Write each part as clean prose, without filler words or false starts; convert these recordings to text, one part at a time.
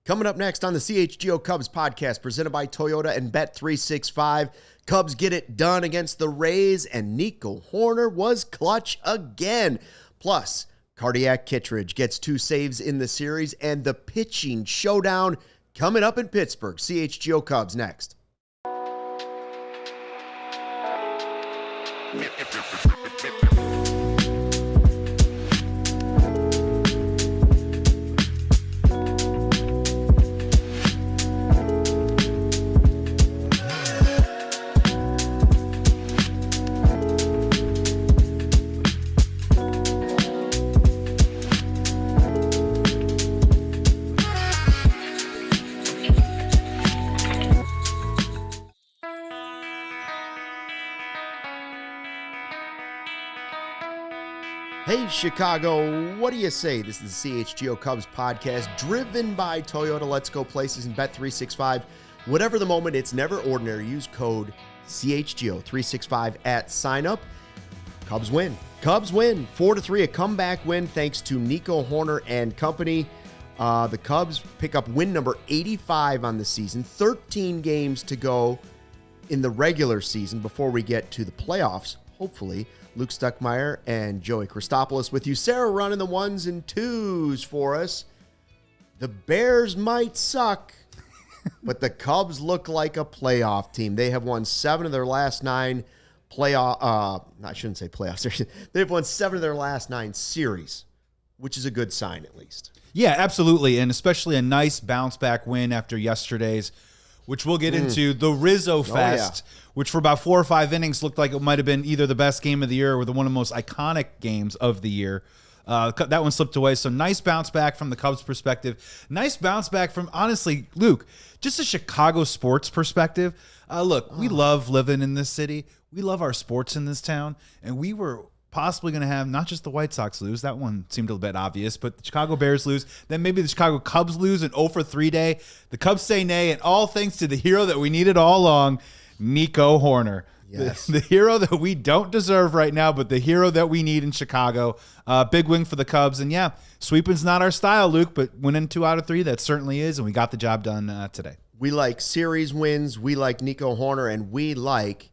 Coming up next on the CHGO Cubs podcast, presented by Toyota and Bet365, Cubs get it done against the Rays, and Nico Hoerner was clutch again. Plus, Cardiac Kittredge gets 2 saves in the series, and the pitching showdown coming up in Pittsburgh. CHGO Cubs next. Hey, Chicago, what do you say? This is the CHGO Cubs podcast, driven by Toyota. Let's go places and Bet365. Whatever the moment, it's never ordinary. Use code CHGO365 at sign-up. Cubs win. Cubs win 4-3, a comeback win thanks to Nico Hoerner and company. The Cubs pick up win number 85 on the season. 13 games to go in the regular season before we get to the playoffs, hopefully. Luke Stuckmeyer and Joey Christopoulos with you. Sarah running the 1s and 2s for us. The Bears might suck, but the Cubs look like a playoff team. They have won 7 of their last 9 playoff. I shouldn't say playoffs. They've won 7 of their last 9 series, which is a good sign at least. Yeah, absolutely, and especially a nice bounce-back win after yesterday's, which we'll get into, the Rizzo Fest, which for about 4 or 5 innings looked like it might have been either the best game of the year or one of the most iconic games of the year. That one slipped away, so nice bounce back from the Cubs' perspective. Nice bounce back from, honestly, Luke, just a Chicago sports perspective. Look, we love living in this city. We love our sports in this town, and we were possibly going to have not just the White Sox lose. That one seemed a bit obvious, but the Chicago Bears lose. Then maybe the Chicago Cubs lose an 0-for-3 day. The Cubs say nay, and all thanks to the hero that we needed all along, Nico Hoerner. Yes. The hero that we don't deserve right now, but the hero that we need in Chicago. Big win for the Cubs. And yeah, sweeping's not our style, Luke, but winning 2 out of 3, that certainly is, and we got the job done today. We like series wins. We like Nico Hoerner, and we like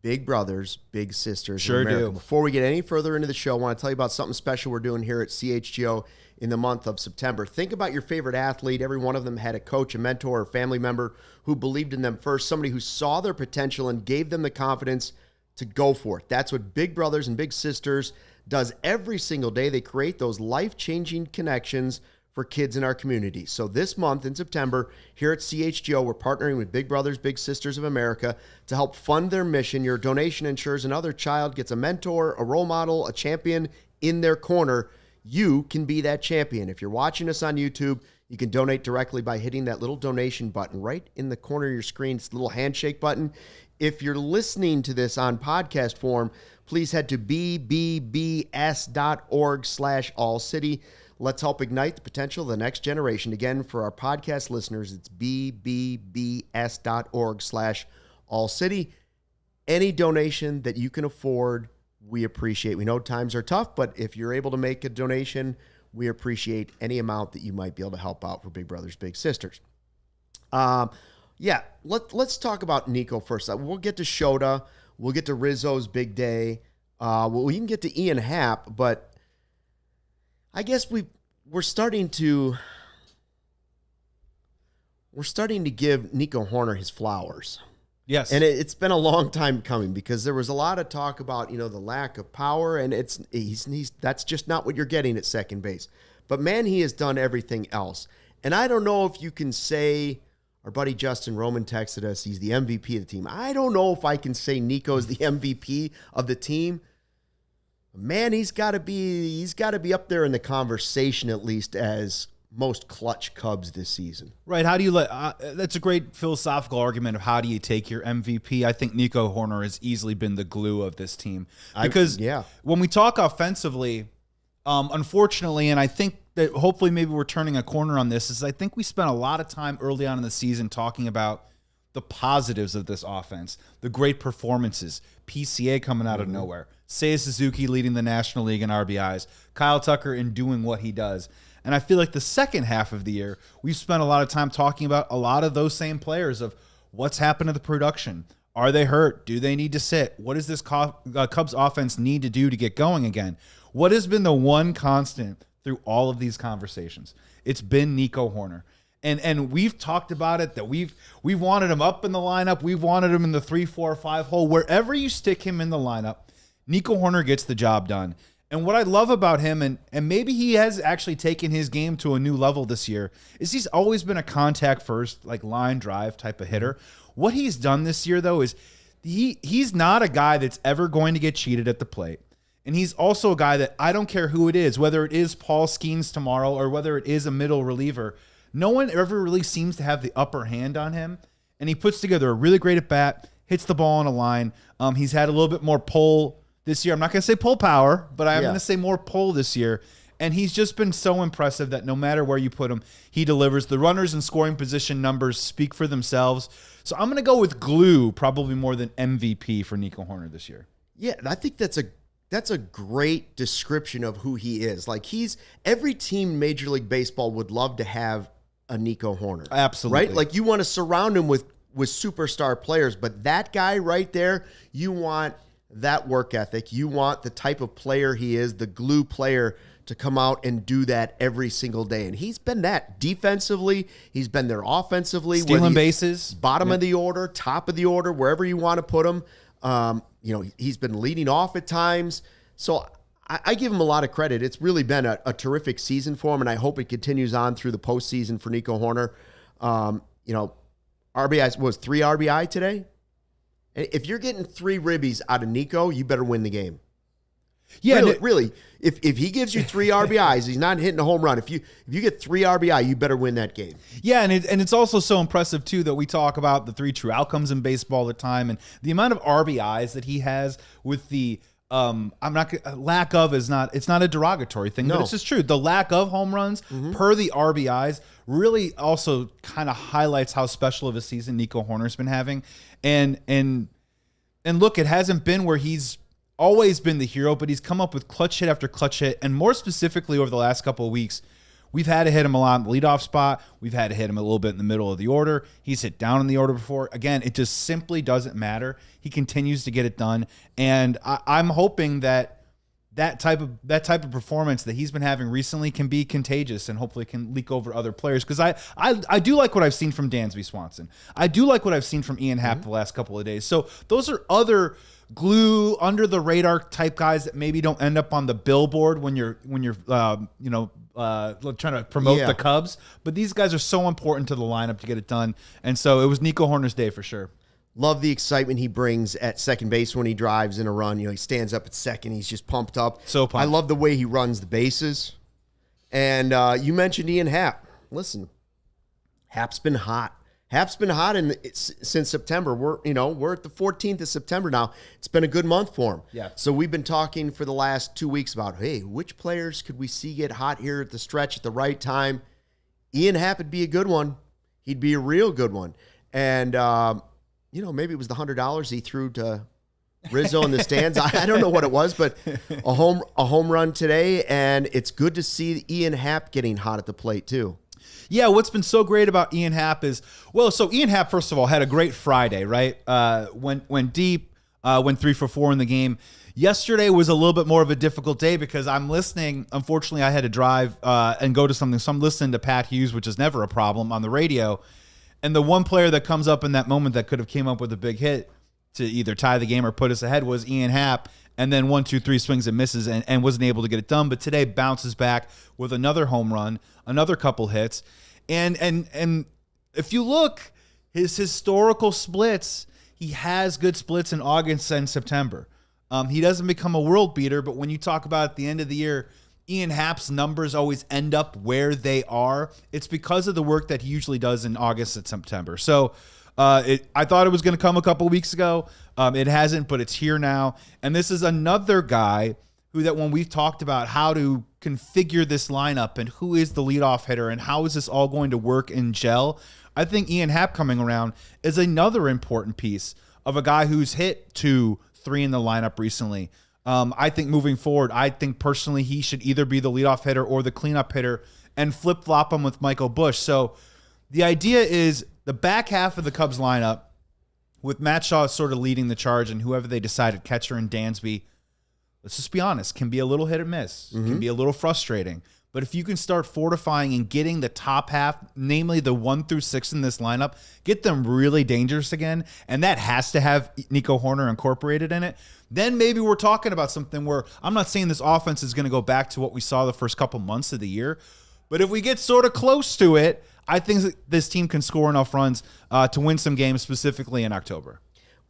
big brothers, big sisters Sure in America. do. Before we get any further into the show, I want to tell you about something special we're doing here at CHGO in the month of September. Think about your favorite athlete. Every one of them had a coach, a mentor, or family member who believed in them first, somebody who saw their potential and gave them the confidence to go for it. That's what Big Brothers and Big Sisters does every single day. They create those life-changing connections for kids in our community. So this month in September, here at CHGO, we're partnering with Big Brothers Big Sisters of America to help fund their mission. Your donation ensures another child gets a mentor, a role model, a champion in their corner. You can be that champion. If you're watching us on YouTube, you can donate directly by hitting that little donation button right in the corner of your screen. It's the little handshake button. If you're listening to this on podcast form, please head to bbbs.org/ALLCITY. Let's help ignite the potential of the next generation. Again, for our podcast listeners, it's bbbs.org/ALLCITY. Any donation that you can afford, we appreciate. We know times are tough, but if you're able to make a donation, we appreciate any amount that you might be able to help out for Big Brothers Big Sisters. Let's talk about Nico first. We'll get to Shota. We'll get to Rizzo's big day. We can get to Ian Happ, but I guess we're starting to give Nico Hoerner his flowers. Yes. And it's been a long time coming because there was a lot of talk about, the lack of power, and that's just not what you're getting at second base. But man, he has done everything else. And I don't know if you can say, our buddy Justin Roman texted us, he's the MVP of the team. I don't know if I can say Nico's the MVP of the team. Man, he's got to be up there in the conversation at least as most clutch Cubs this season. Right. How do you that's a great philosophical argument of how do you take your MVP. I think Nico Hoerner has easily been the glue of this team because when we talk offensively, unfortunately, and I think that hopefully maybe we're turning a corner on this, is I think we spent a lot of time early on in the season talking about the positives of this offense, the great performances, PCA coming out of nowhere, Seiya Suzuki leading the National League in RBIs, Kyle Tucker in doing what he does. And I feel like the second half of the year, we've spent a lot of time talking about a lot of those same players of what's happened to the production. Are they hurt? Do they need to sit? What does this Cubs offense need to do to get going again? What has been the one constant through all of these conversations? It's been Nico Hoerner. And we've talked about it, that we've wanted him up in the lineup. We've wanted him in the 3, 4, 5 hole. Wherever you stick him in the lineup, Nico Hoerner gets the job done. And what I love about him, and maybe he has actually taken his game to a new level this year, is he's always been a contact first, like line drive type of hitter. What he's done this year, though, is he's not a guy that's ever going to get cheated at the plate. And he's also a guy that I don't care who it is, whether it is Paul Skenes tomorrow or whether it is a middle reliever, no one ever really seems to have the upper hand on him. And he puts together a really great at bat, hits the ball on a line. He's had a little bit more pull this year. I'm not going to say pull power, but I'm going to say more pull this year. And he's just been so impressive that no matter where you put him, he delivers. The runners and scoring position numbers speak for themselves. So I'm going to go with glue, probably more than MVP for Nico Hoerner this year. Yeah, and I think that's a great description of who he is. Like, every team in Major League Baseball would love to have a Nico Hoerner. Absolutely. Right? Like, you want to surround him with superstar players, but that guy right there, you want that work ethic. You want the type of player he is, the glue player, to come out and do that every single day. And he's been that defensively. He's been there offensively. Stealing bases. Bottom of the order, top of the order, wherever you want to put him. He's been leading off at times. So I give him a lot of credit. It's really been a terrific season for him, and I hope it continues on through the postseason for Nico Hoerner. RBI was 3 RBI today. If you're getting 3 ribbies out of Nico, you better win the game. Yeah, really. If he gives you 3 RBIs, he's not hitting a home run. If you get 3 RBI, you better win that game. Yeah, and it's also so impressive too that we talk about the 3 true outcomes in baseball all the time, and the amount of RBIs that he has with the lack of is not, it's not a derogatory thing, but it's just true. The lack of home runs per the RBIs really also kind of highlights how special of a season Nico Hoerner's been having. And look, it hasn't been where he's always been the hero, but he's come up with clutch hit after clutch hit. And more specifically over the last couple of weeks, we've had to hit him a lot in the leadoff spot. We've had to hit him a little bit in the middle of the order. He's hit down in the order before. Again, it just simply doesn't matter. He continues to get it done. And I'm hoping that type of performance that he's been having recently can be contagious and hopefully can leak over other players. Because I do like what I've seen from Dansby Swanson. I do like what I've seen from Ian Happ the last couple of days. So those are other glue under the radar type guys that maybe don't end up on the billboard when you're trying to promote the Cubs. But these guys are so important to the lineup to get it done. And so it was Nico Hoerner's day for sure. Love the excitement he brings at second base when he drives in a run. He stands up at second. He's just pumped up. So pumped. I love the way he runs the bases. And you mentioned Ian Happ. Listen, Happ's been hot. Happ's been hot since September. We're at the 14th of September now. It's been a good month for him. Yeah. So we've been talking for the last 2 weeks about, hey, which players could we see get hot here at the stretch at the right time? Ian Happ would be a good one. He'd be a real good one. And maybe it was the $100 he threw to Rizzo in the stands. I don't know what it was, but a home run today, and it's good to see Ian Happ getting hot at the plate too. Yeah, what's been so great about Ian Happ is, so Ian Happ, first of all, had a great Friday, right? Went deep, went 3 for 4 in the game. Yesterday was a little bit more of a difficult day because I'm listening. Unfortunately, I had to drive and go to something, so I'm listening to Pat Hughes, which is never a problem, on the radio. And the one player that comes up in that moment that could have came up with a big hit to either tie the game or put us ahead was Ian Happ. And then 1, 2, 3 swings and misses and wasn't able to get it done. But today bounces back with another home run, another couple hits. And if you look, his historical splits, he has good splits in August and September. He doesn't become a world beater, but when you talk about at the end of the year, Ian Happ's numbers always end up where they are. It's because of the work that he usually does in August and September. So I thought it was going to come a couple weeks ago. It hasn't, but it's here now. And this is another guy who that when we've talked about how to configure this lineup and who is the leadoff hitter and how is this all going to work in gel, I think Ian Happ coming around is another important piece of a guy who's hit 2, 3 in the lineup recently. I think moving forward, I think personally he should either be the leadoff hitter or the cleanup hitter. and flip-flop them with Michael Busch. So the idea is the back half of the Cubs lineup, with Matt Shaw sort of leading the charge and whoever they decided, catcher and Dansby, let's just be honest, can be a little hit or miss, can be a little frustrating. But if you can start fortifying and getting the top half, namely the 1 through 6 in this lineup, get them really dangerous again, and that has to have Nico Hoerner incorporated in it, then maybe we're talking about something where I'm not saying this offense is going to go back to what we saw the first couple months of the year, but if we get sort of close to it, I think this team can score enough runs to win some games, specifically in October.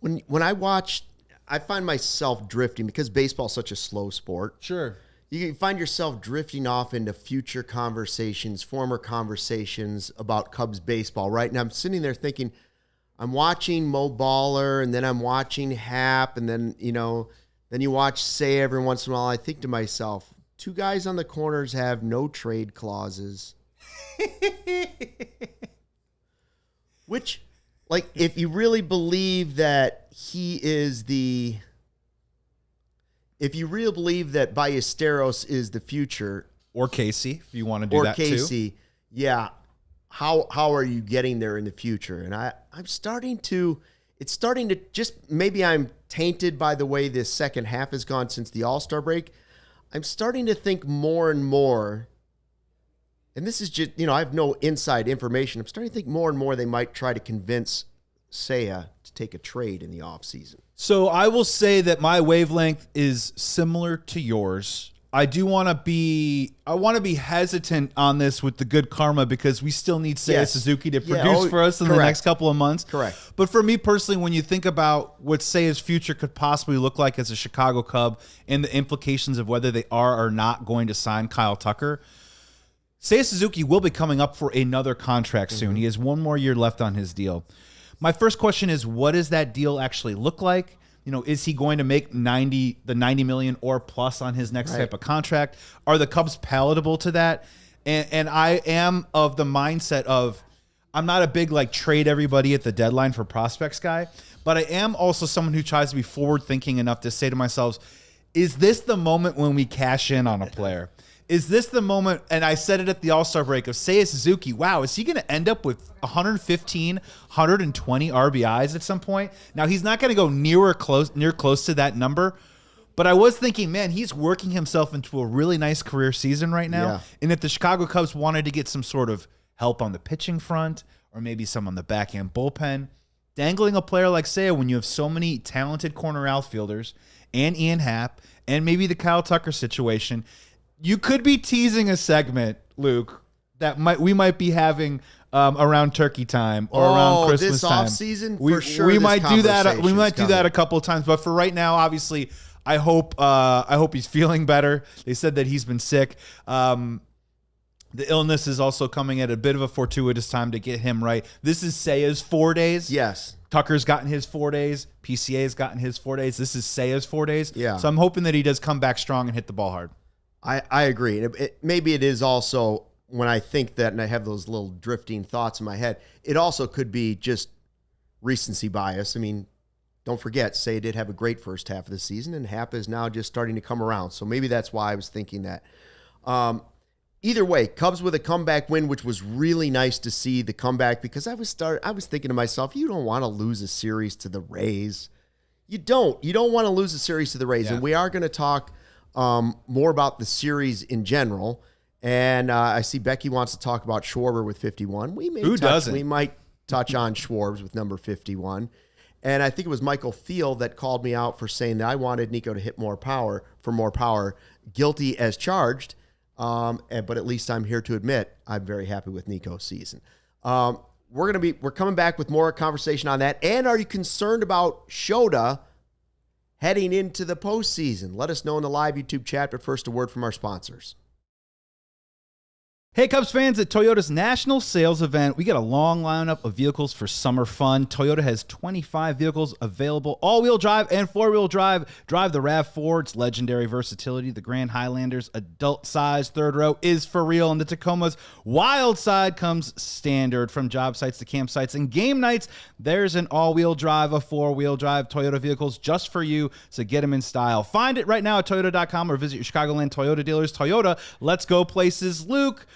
When I watch, I find myself drifting because baseball's such a slow sport. Sure. You find yourself drifting off into future conversations, former conversations about Cubs baseball, right? And I'm sitting there thinking, I'm watching Mo Baller, and then I'm watching Hap, and then, then you watch Seiya every once in a while. I think to myself, 2 guys on the corners have no trade clauses. Which, if you really believe that if you really believe that Ballesteros is the future, or Casey, if you want to do that too. Yeah, how are you getting there in the future? And it's starting to just, maybe I'm tainted by the way this second half has gone since the All-Star break. I'm starting to think more and more, and this is just, I have no inside information. I'm starting to think more and more they might try to convince Seiya to take a trade in the offseason. So I will say that my wavelength is similar to yours. I want to be hesitant on this with the good karma because we still need Seiya Suzuki to produce for us in the next couple of months. Correct. But for me personally, when you think about what Seiya's future could possibly look like as a Chicago Cub and the implications of whether they are or not going to sign Kyle Tucker, Seiya Suzuki will be coming up for another contract soon. He has 1 more year left on his deal. My first question is, what does that deal actually look like? Is he going to make the $90 million or plus on his next type of contract? Are the Cubs palatable to that? And I am of the mindset of, I'm not a big trade everybody at the deadline for prospects guy, but I am also someone who tries to be forward thinking enough to say to myself, is this the moment when we cash in on a player? Is this the moment, and I said it at the All-Star break, of Seiya Suzuki, wow, is he going to end up with 115, 120 RBIs at some point? Now, he's not going to go near close to that number, but I was thinking, man, he's working himself into a really nice career season right now, and if the Chicago Cubs wanted to get some sort of help on the pitching front or maybe some on the back-end bullpen, dangling a player like Seiya when you have so many talented corner outfielders and Ian Happ and maybe the Kyle Tucker situation, you could be teasing a segment, Luke, that we might be having around turkey time or around Christmas time. This offseason, for sure. We might do that. We might do that a couple of times, but for right now, obviously, I hope he's feeling better. They said that he's been sick. The illness is also coming at a bit of a fortuitous time to get him right. This is Seiya's 4 days. Yes. Tucker's gotten his 4 days. PCA's gotten his 4 days. This is Seiya's 4 days. Yeah. So I'm hoping that he does come back strong and hit the ball hard. I agree. Maybe it is also, when I think that and I have those little drifting thoughts in my head, it also could be just recency bias. I mean, don't forget, Seiya did have a great first half of the season, and Hap is now just starting to come around. So maybe that's why I was thinking that. Either way, Cubs with a comeback win, which was really nice to see the comeback, because I was thinking to myself, you don't want to lose a series to the Rays. You don't want to lose a series to the Rays. Yeah. And we are going to talk more about the series in general. And I see Becky wants to talk about Schwarber with 51. We might touch on Schwarbs with number 51. And I think it was Michael Thiel that called me out for saying that I wanted Nico to hit more power. Guilty as charged. But at least I'm here to admit I'm very happy with Nico's season. We're coming back with more conversation on that. And are you concerned about Shota heading into the postseason? Let us know in the live YouTube chat, but first a word from our sponsors. Hey Cubs fans, at Toyota's national sales event, we got a long lineup of vehicles for summer fun. Toyota has 25 vehicles available, all-wheel drive and four-wheel drive. Drive the RAV4, its legendary versatility. The Grand Highlander's adult size third row is for real, and the Tacoma's wild side comes standard. From job sites to campsites and game nights, there's an all-wheel drive, a four-wheel drive Toyota vehicles just for you, so get them in style. Find it right now at Toyota.com or visit your Chicagoland Toyota dealers. Toyota, let's go places. Luke,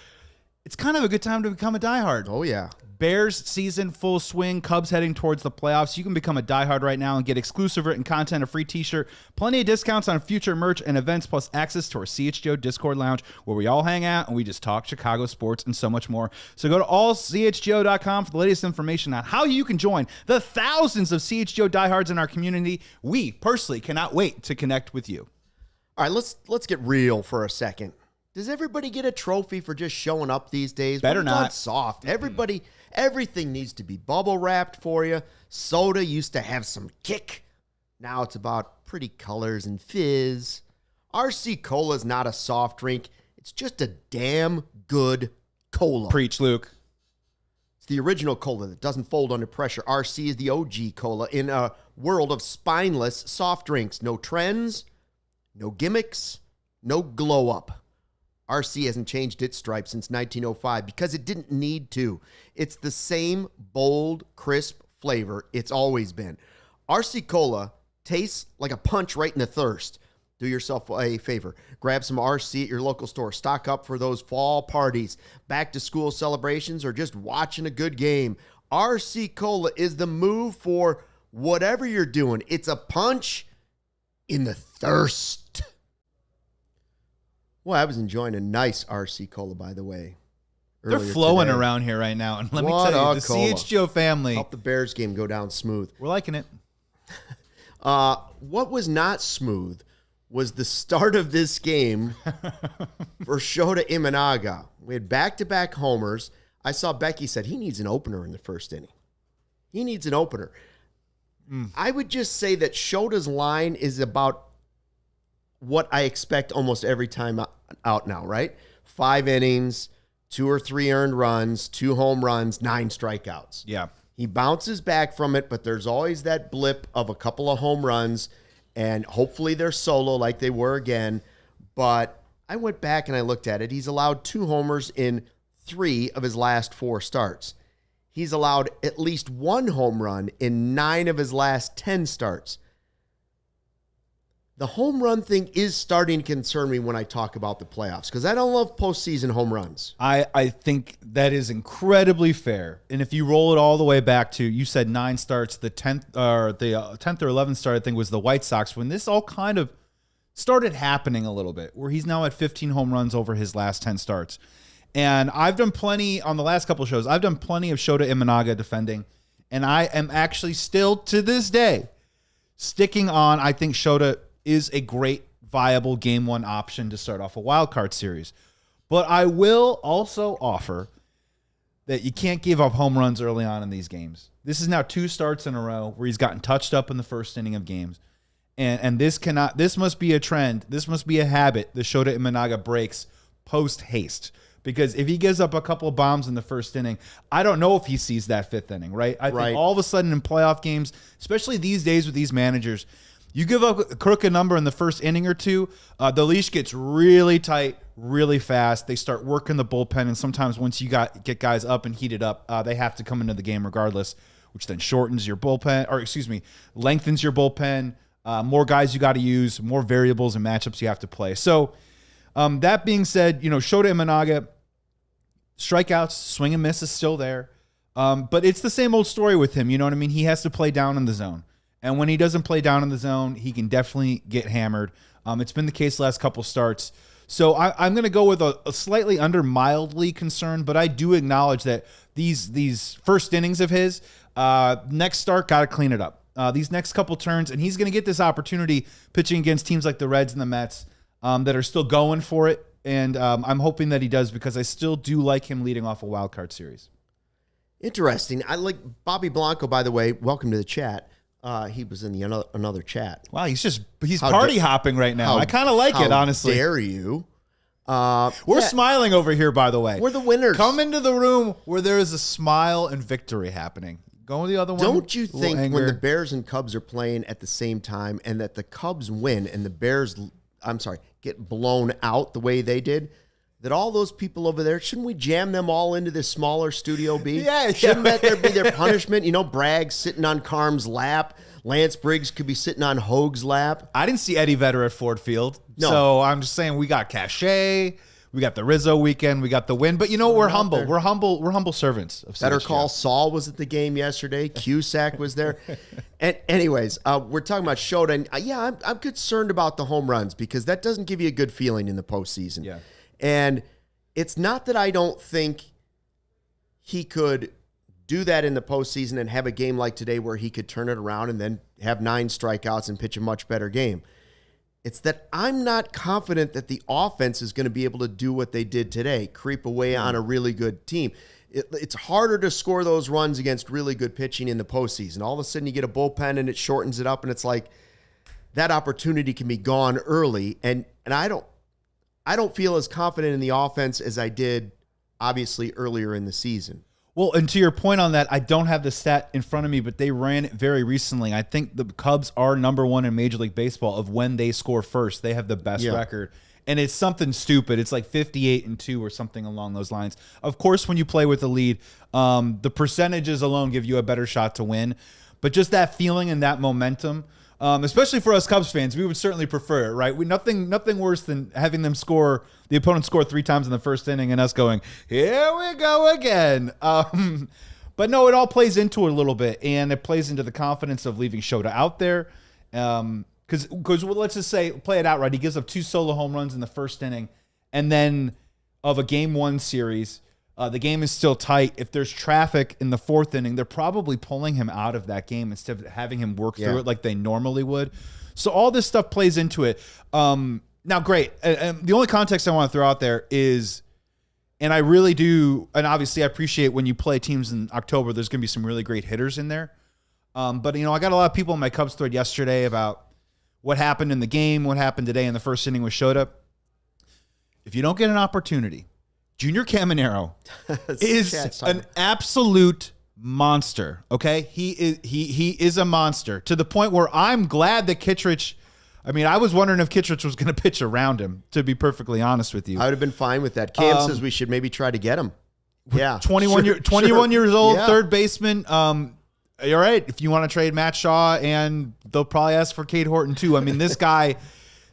it's kind of a good time to become a diehard. Oh, yeah. Bears season full swing. Cubs heading towards the playoffs. You can become a diehard right now and get exclusive written content, a free t-shirt, plenty of discounts on future merch and events, plus access to our CHGO Discord lounge where we all hang out and we just talk Chicago sports and so much more. So go to allchgo.com for the latest information on how you can join the thousands of CHGO diehards in our community. We personally cannot wait to connect with you. All right, let's get real for a second. Does everybody get a trophy for just showing up these days? Better We've not. gone soft. Everything needs to be bubble wrapped for you. Soda used to have some kick. Now it's about pretty colors and fizz. RC Cola is not a soft drink. It's just a damn good cola. Preach, Luke. It's the original cola that doesn't fold under pressure. RC is the OG cola in a world of spineless soft drinks. No trends, no gimmicks, no glow up. RC hasn't changed its stripe since 1905 because it didn't need to. It's the same bold, crisp flavor it's always been. RC Cola tastes like a punch right in the thirst. Do yourself a favor. Grab some RC at your local store. Stock up for those fall parties, back to school celebrations, or just watching a good game. RC Cola is the move for whatever you're doing. It's a punch in the thirst. Well, I was enjoying a nice RC Cola, by the way. They're flowing around here right now. And let me tell you, the cola. CHGO family. Help the Bears game go down smooth. We're liking it. What was not smooth was the start of this game for Shota Imanaga. We had back-to-back homers. I saw Becky said he needs an opener in the first inning. He needs an opener. I would just say that Shota's line is about what I expect almost every time out now, right? 5 innings, 2 or 3 earned runs, 2 home runs, 9 strikeouts. Yeah. He bounces back from it, but there's always that blip of a couple of home runs, and hopefully they're solo like they were again. But I went back and I looked at it. He's allowed 2 homers in 3 of his last 4 starts. He's allowed at least 1 home run in 9 of his last 10 starts. The home run thing is starting to concern me when I talk about the playoffs because I don't love postseason home runs. I think that is incredibly fair. And if you roll it all the way back to, you said 9 starts, the 10th or 11th start, I think, was the White Sox, when this all kind of started happening a little bit, where he's now at 15 home runs over his last 10 starts. And I've done plenty on the last couple of shows. I've done plenty of Shota Imanaga defending. And I am actually still, to this day, sticking on, I think Shota is a great, viable game 1 option to start off a wild card series. But I will also offer that you can't give up home runs early on in these games. This is now 2 starts in a row where he's gotten touched up in the first inning of games. And this must be a trend. This must be a habit the Shota Imanaga breaks post-haste. Because if he gives up a couple of bombs in the first inning, I don't know if he sees that 5th inning, right? I think all of a sudden in playoff games, especially these days with these managers, you give up a crooked number in the first inning or 2, the leash gets really tight, really fast. They start working the bullpen, and sometimes once you get guys up and heated up, they have to come into the game regardless, which then shortens your bullpen, lengthens your bullpen. More guys you got to use, more variables and matchups you have to play. So that being said, Shota Imanaga, strikeouts, swing and miss is still there. But it's the same old story with him. You know what I mean? He has to play down in the zone. And when he doesn't play down in the zone, he can definitely get hammered. It's been the case the last couple starts. So I'm going to go with a slightly under mildly concerned, but I do acknowledge that these first innings of his, next start, got to clean it up. These next couple turns, and he's going to get this opportunity pitching against teams like the Reds and the Mets that are still going for it. And I'm hoping that he does because I still do like him leading off a wild card series. Interesting. I like Bobby Blanco, by the way. Welcome to the chat. He was in the another chat. Wow, he's party hopping right now. I kind of like it, honestly. How dare you? We're smiling over here, by the way. We're the winners. Come into the room where there is a smile and victory happening. Go the other one. Don't you think when the Bears and Cubs are playing at the same time and that the Cubs win and the Bears, get blown out the way they did, that all those people over there, shouldn't we jam them all into this smaller Studio B? Yeah. Shouldn't that be their punishment? Bragg sitting on Carm's lap. Lance Briggs could be sitting on Hoag's lap. I didn't see Eddie Vedder at Ford Field. No. So I'm just saying we got cachet. We got the Rizzo weekend. We got the win. But you know, we're humble. there. We're humble servants of Better CHGO. Call Saul was at the game yesterday. Cusack was there. And anyways, we're talking about Shota. And I'm concerned about the home runs because that doesn't give you a good feeling in the postseason. Yeah. And it's not that I don't think he could do that in the postseason and have a game like today where he could turn it around and then have 9 strikeouts and pitch a much better game. It's that I'm not confident that the offense is going to be able to do what they did today, creep away on a really good team. It's harder to score those runs against really good pitching in the postseason. All of a sudden you get a bullpen and it shortens it up, and it's like that opportunity can be gone early. And I don't feel as confident in the offense as I did obviously earlier in the season. Well, and to your point on that, I don't have the stat in front of me, but they ran it very recently. I think the Cubs are number 1 in Major League Baseball of when they score first. They have the best record. And it's something stupid. It's like 58-2 or something along those lines. Of course, when you play with the lead, the percentages alone give you a better shot to win. But just that feeling and that momentum, especially for us Cubs fans, we would certainly prefer it, right? Nothing worse than having them the opponent score 3 times in the first inning and us going, here we go again. But no, it all plays into it a little bit, and it plays into the confidence of leaving Shota out there. Because let's just say, play it out right. He gives up 2 solo home runs in the first inning, and then of a Game 1 series, the game is still tight. If there's traffic in the 4th inning, they're probably pulling him out of that game instead of having him work through it like they normally would. So all this stuff plays into it. Now, great. And the only context I want to throw out there is, and I really do, and obviously I appreciate when you play teams in October, there's going to be some really great hitters in there. But, I got a lot of people in my Cubs thread yesterday about what happened in the game, what happened today in the first inning with Shota. If you don't get an opportunity, Junior Caminero is an absolute monster, okay? He is a monster to the point where I'm glad that Kittredge, I was wondering if Kittredge was going to pitch around him, to be perfectly honest with you. I would have been fine with that. Cam says we should maybe try to get him. Yeah. 21 years old, third baseman. All right, if you want to trade Matt Shaw, and they'll probably ask for Cade Horton too.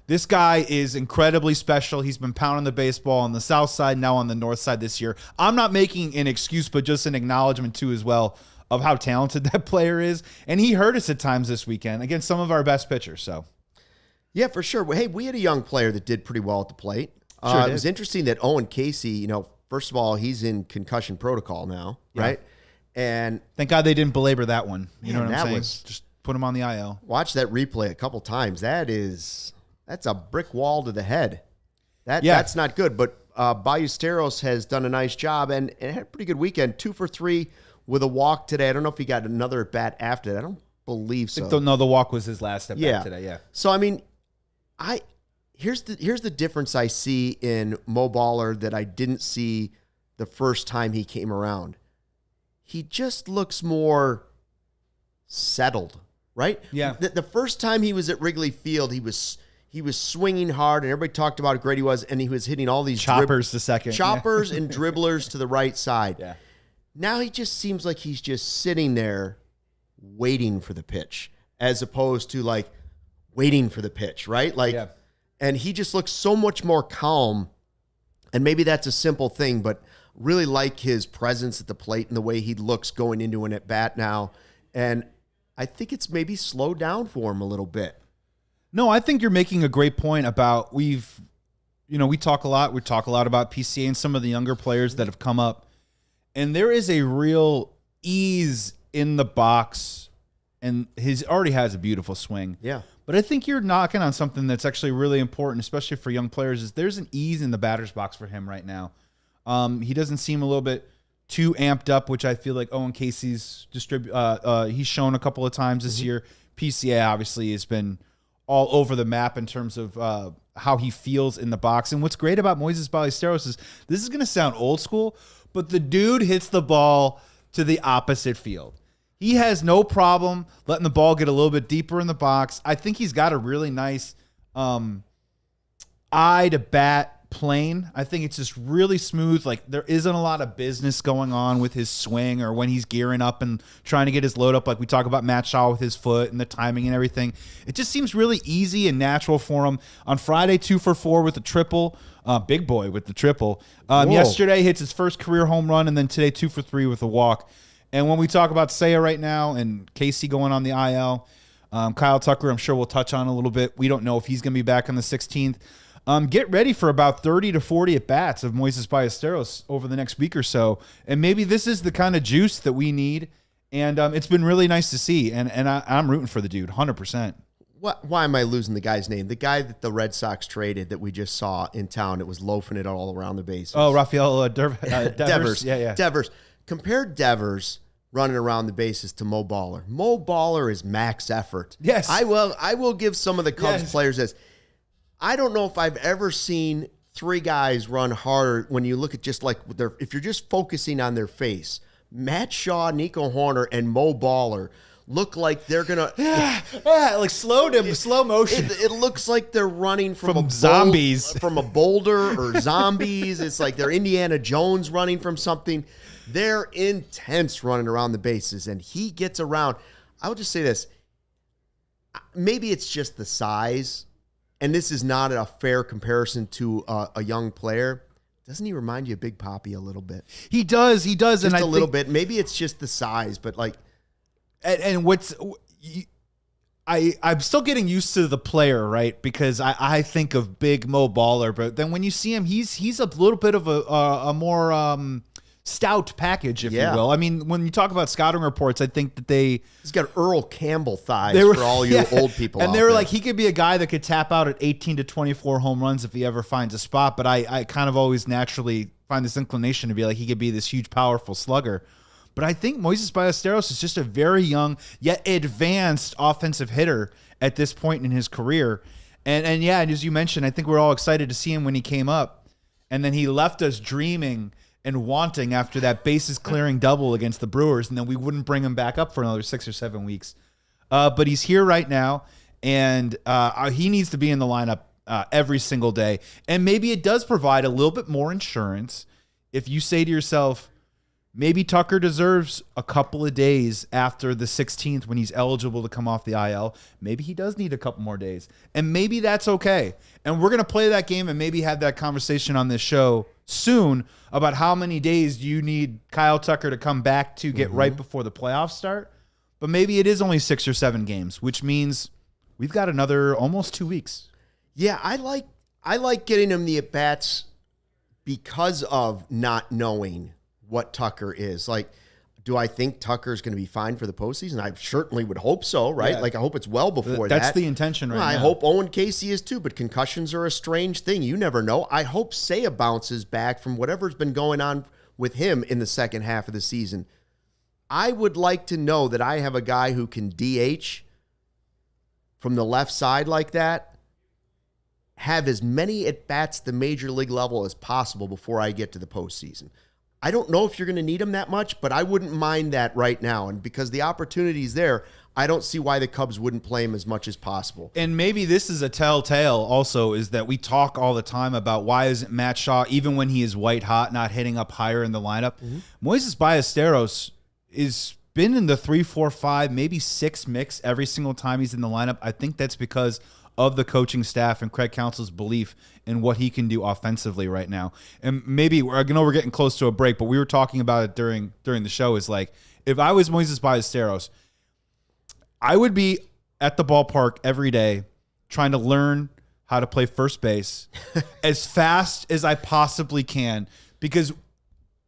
This guy is incredibly special. He's been pounding the baseball on the south side, now on the north side this year. I'm not making an excuse, but just an acknowledgement too as well of how talented that player is. And he hurt us at times this weekend against some of our best pitchers. So, yeah, for sure. Hey, we had a young player that did pretty well at the plate. Sure it was interesting that Owen Casey, first of all, he's in concussion protocol now, right? And thank God they didn't belabor that one. You know what I'm saying? Just put him on the IL. Watch that replay a couple times. That's a brick wall to the head. That's not good. But Ballesteros has done a nice job and had a pretty good weekend. 2 for 3 with a walk today. I don't know if he got another at bat after that. I don't believe so. No, the walk was his last at bat today. Yeah. So here's the difference I see in Mo Baller that I didn't see the first time he came around. He just looks more settled, right? Yeah. The first time he was at Wrigley Field, he was swinging hard, and everybody talked about how great he was, and he was hitting all these choppers to second, choppers and dribblers to the right side. Yeah. Now he just seems like he's just sitting there waiting for the pitch, as opposed to like waiting for the pitch, right? And he just looks so much more calm. And maybe that's a simple thing, but really like his presence at the plate and the way he looks going into an at-bat now. And I think it's maybe slowed down for him a little bit. No, I think you're making a great point about we talk a lot about PCA and some of the younger players that have come up. And there is a real ease in the box, and he already has a beautiful swing. Yeah. But I think you're knocking on something that's actually really important, especially for young players, is there's an ease in the batter's box for him right now. He doesn't seem a little bit too amped up, which I feel like Owen Casey's he's shown a couple of times this year. PCA obviously has been all over the map in terms of how he feels in the box. And what's great about Moises Ballesteros is this is going to sound old school, but the dude hits the ball to the opposite field. He has no problem letting the ball get a little bit deeper in the box. I think he's got a really nice eye to bat plain. I think it's just really smooth. Like there isn't a lot of business going on with his swing or when he's gearing up and trying to get his load up. Like we talk about Matt Shaw with his foot and the timing and everything. It just seems really easy and natural for him. On Friday, 2 for 4 with a triple. Big boy with the triple. Yesterday hits his first career home run, and then today 2 for 3 with a walk. And when we talk about Seiya right now and Casey going on the IL, Kyle Tucker, I'm sure we'll touch on a little bit. We don't know if he's going to be back on the 16th. Get ready for about 30 to 40 at-bats of Moises Ballesteros over the next week or so. And maybe this is the kind of juice that we need. And it's been really nice to see. And I'm rooting for the dude, 100%. Why am I losing the guy's name? The guy that the Red Sox traded that we just saw in town that was loafing it all around the bases. Oh, Rafael Devers. Yeah. Devers. Compare Devers running around the bases to Mo Baller. Mo Baller is max effort. Yes. I will give some of the Cubs players this. I don't know if I've ever seen 3 guys run harder when you look at just like if you're just focusing on their face. Matt Shaw, Nico Hoerner, and Mo Baller look like they're gonna like slow motion. It looks like they're running from zombies, from a boulder or zombies. It's like they're Indiana Jones running from something. They're intense running around the bases, and he gets around. I will just say this: maybe it's just the size, and this is not a fair comparison to a young player. Doesn't he remind you of Big Papi a little bit? He does, just and a little bit. Maybe it's just the size, but like. And I'm still getting used to the player, right? Because I think of big Mo Baller, but then when you see him, he's a little bit of a more stout package, if you will. I mean, when you talk about scouting reports, I think that he's got Earl Campbell thighs for all you old people. And they were like, he could be a guy that could tap out at 18 to 24 home runs if he ever finds a spot. But I kind of always naturally find this inclination to be like he could be this huge, powerful slugger. But I think Moises Ballesteros is just a very young yet advanced offensive hitter at this point in his career. And as you mentioned, I think we're all excited to see him when he came up. And then he left us dreaming and wanting after that bases clearing double against the Brewers. And then we wouldn't bring him back up for another 6 or 7 weeks. But he's here right now. And he needs to be in the lineup every single day. And maybe it does provide a little bit more insurance if you say to yourself, maybe Tucker deserves a couple of days after the 16th when he's eligible to come off the IL. Maybe he does need a couple more days. And maybe that's okay. And we're going to play that game and maybe have that conversation on this show soon about how many days do you need Kyle Tucker to come back to get right before the playoffs start. But maybe it is only 6 or 7 games, which means we've got another almost 2 weeks. Yeah, I like getting him the at-bats because of not knowing what Tucker is. Like, do I think Tucker's going to be fine for the postseason? I certainly would hope so, right? Yeah. Like, I hope it's well before that. That's the intention right now. I hope Owen Casey is too, but concussions are a strange thing. You never know. I hope Seiya bounces back from whatever's been going on with him in the second half of the season. I would like to know that I have a guy who can DH from the left side like that, have as many at-bats at the major league level as possible before I get to the postseason. I don't know if you're going to need him that much, but I wouldn't mind that right now. And because the opportunity's there, I don't see why the Cubs wouldn't play him as much as possible. And maybe this is a telltale also, is that we talk all the time about why isn't Matt Shaw, even when he is white hot, not hitting up higher in the lineup. Moises Ballesteros is been in the 3, 4, 5, maybe 6 mix every single time he's in the lineup. I think that's because of the coaching staff and Craig Counsell's belief in what he can do offensively right now. And maybe, I know we're getting close to a break, but we were talking about it during the show, is like, if I was Moises Ballesteros, I would be at the ballpark every day trying to learn how to play first base as fast as I possibly can. Because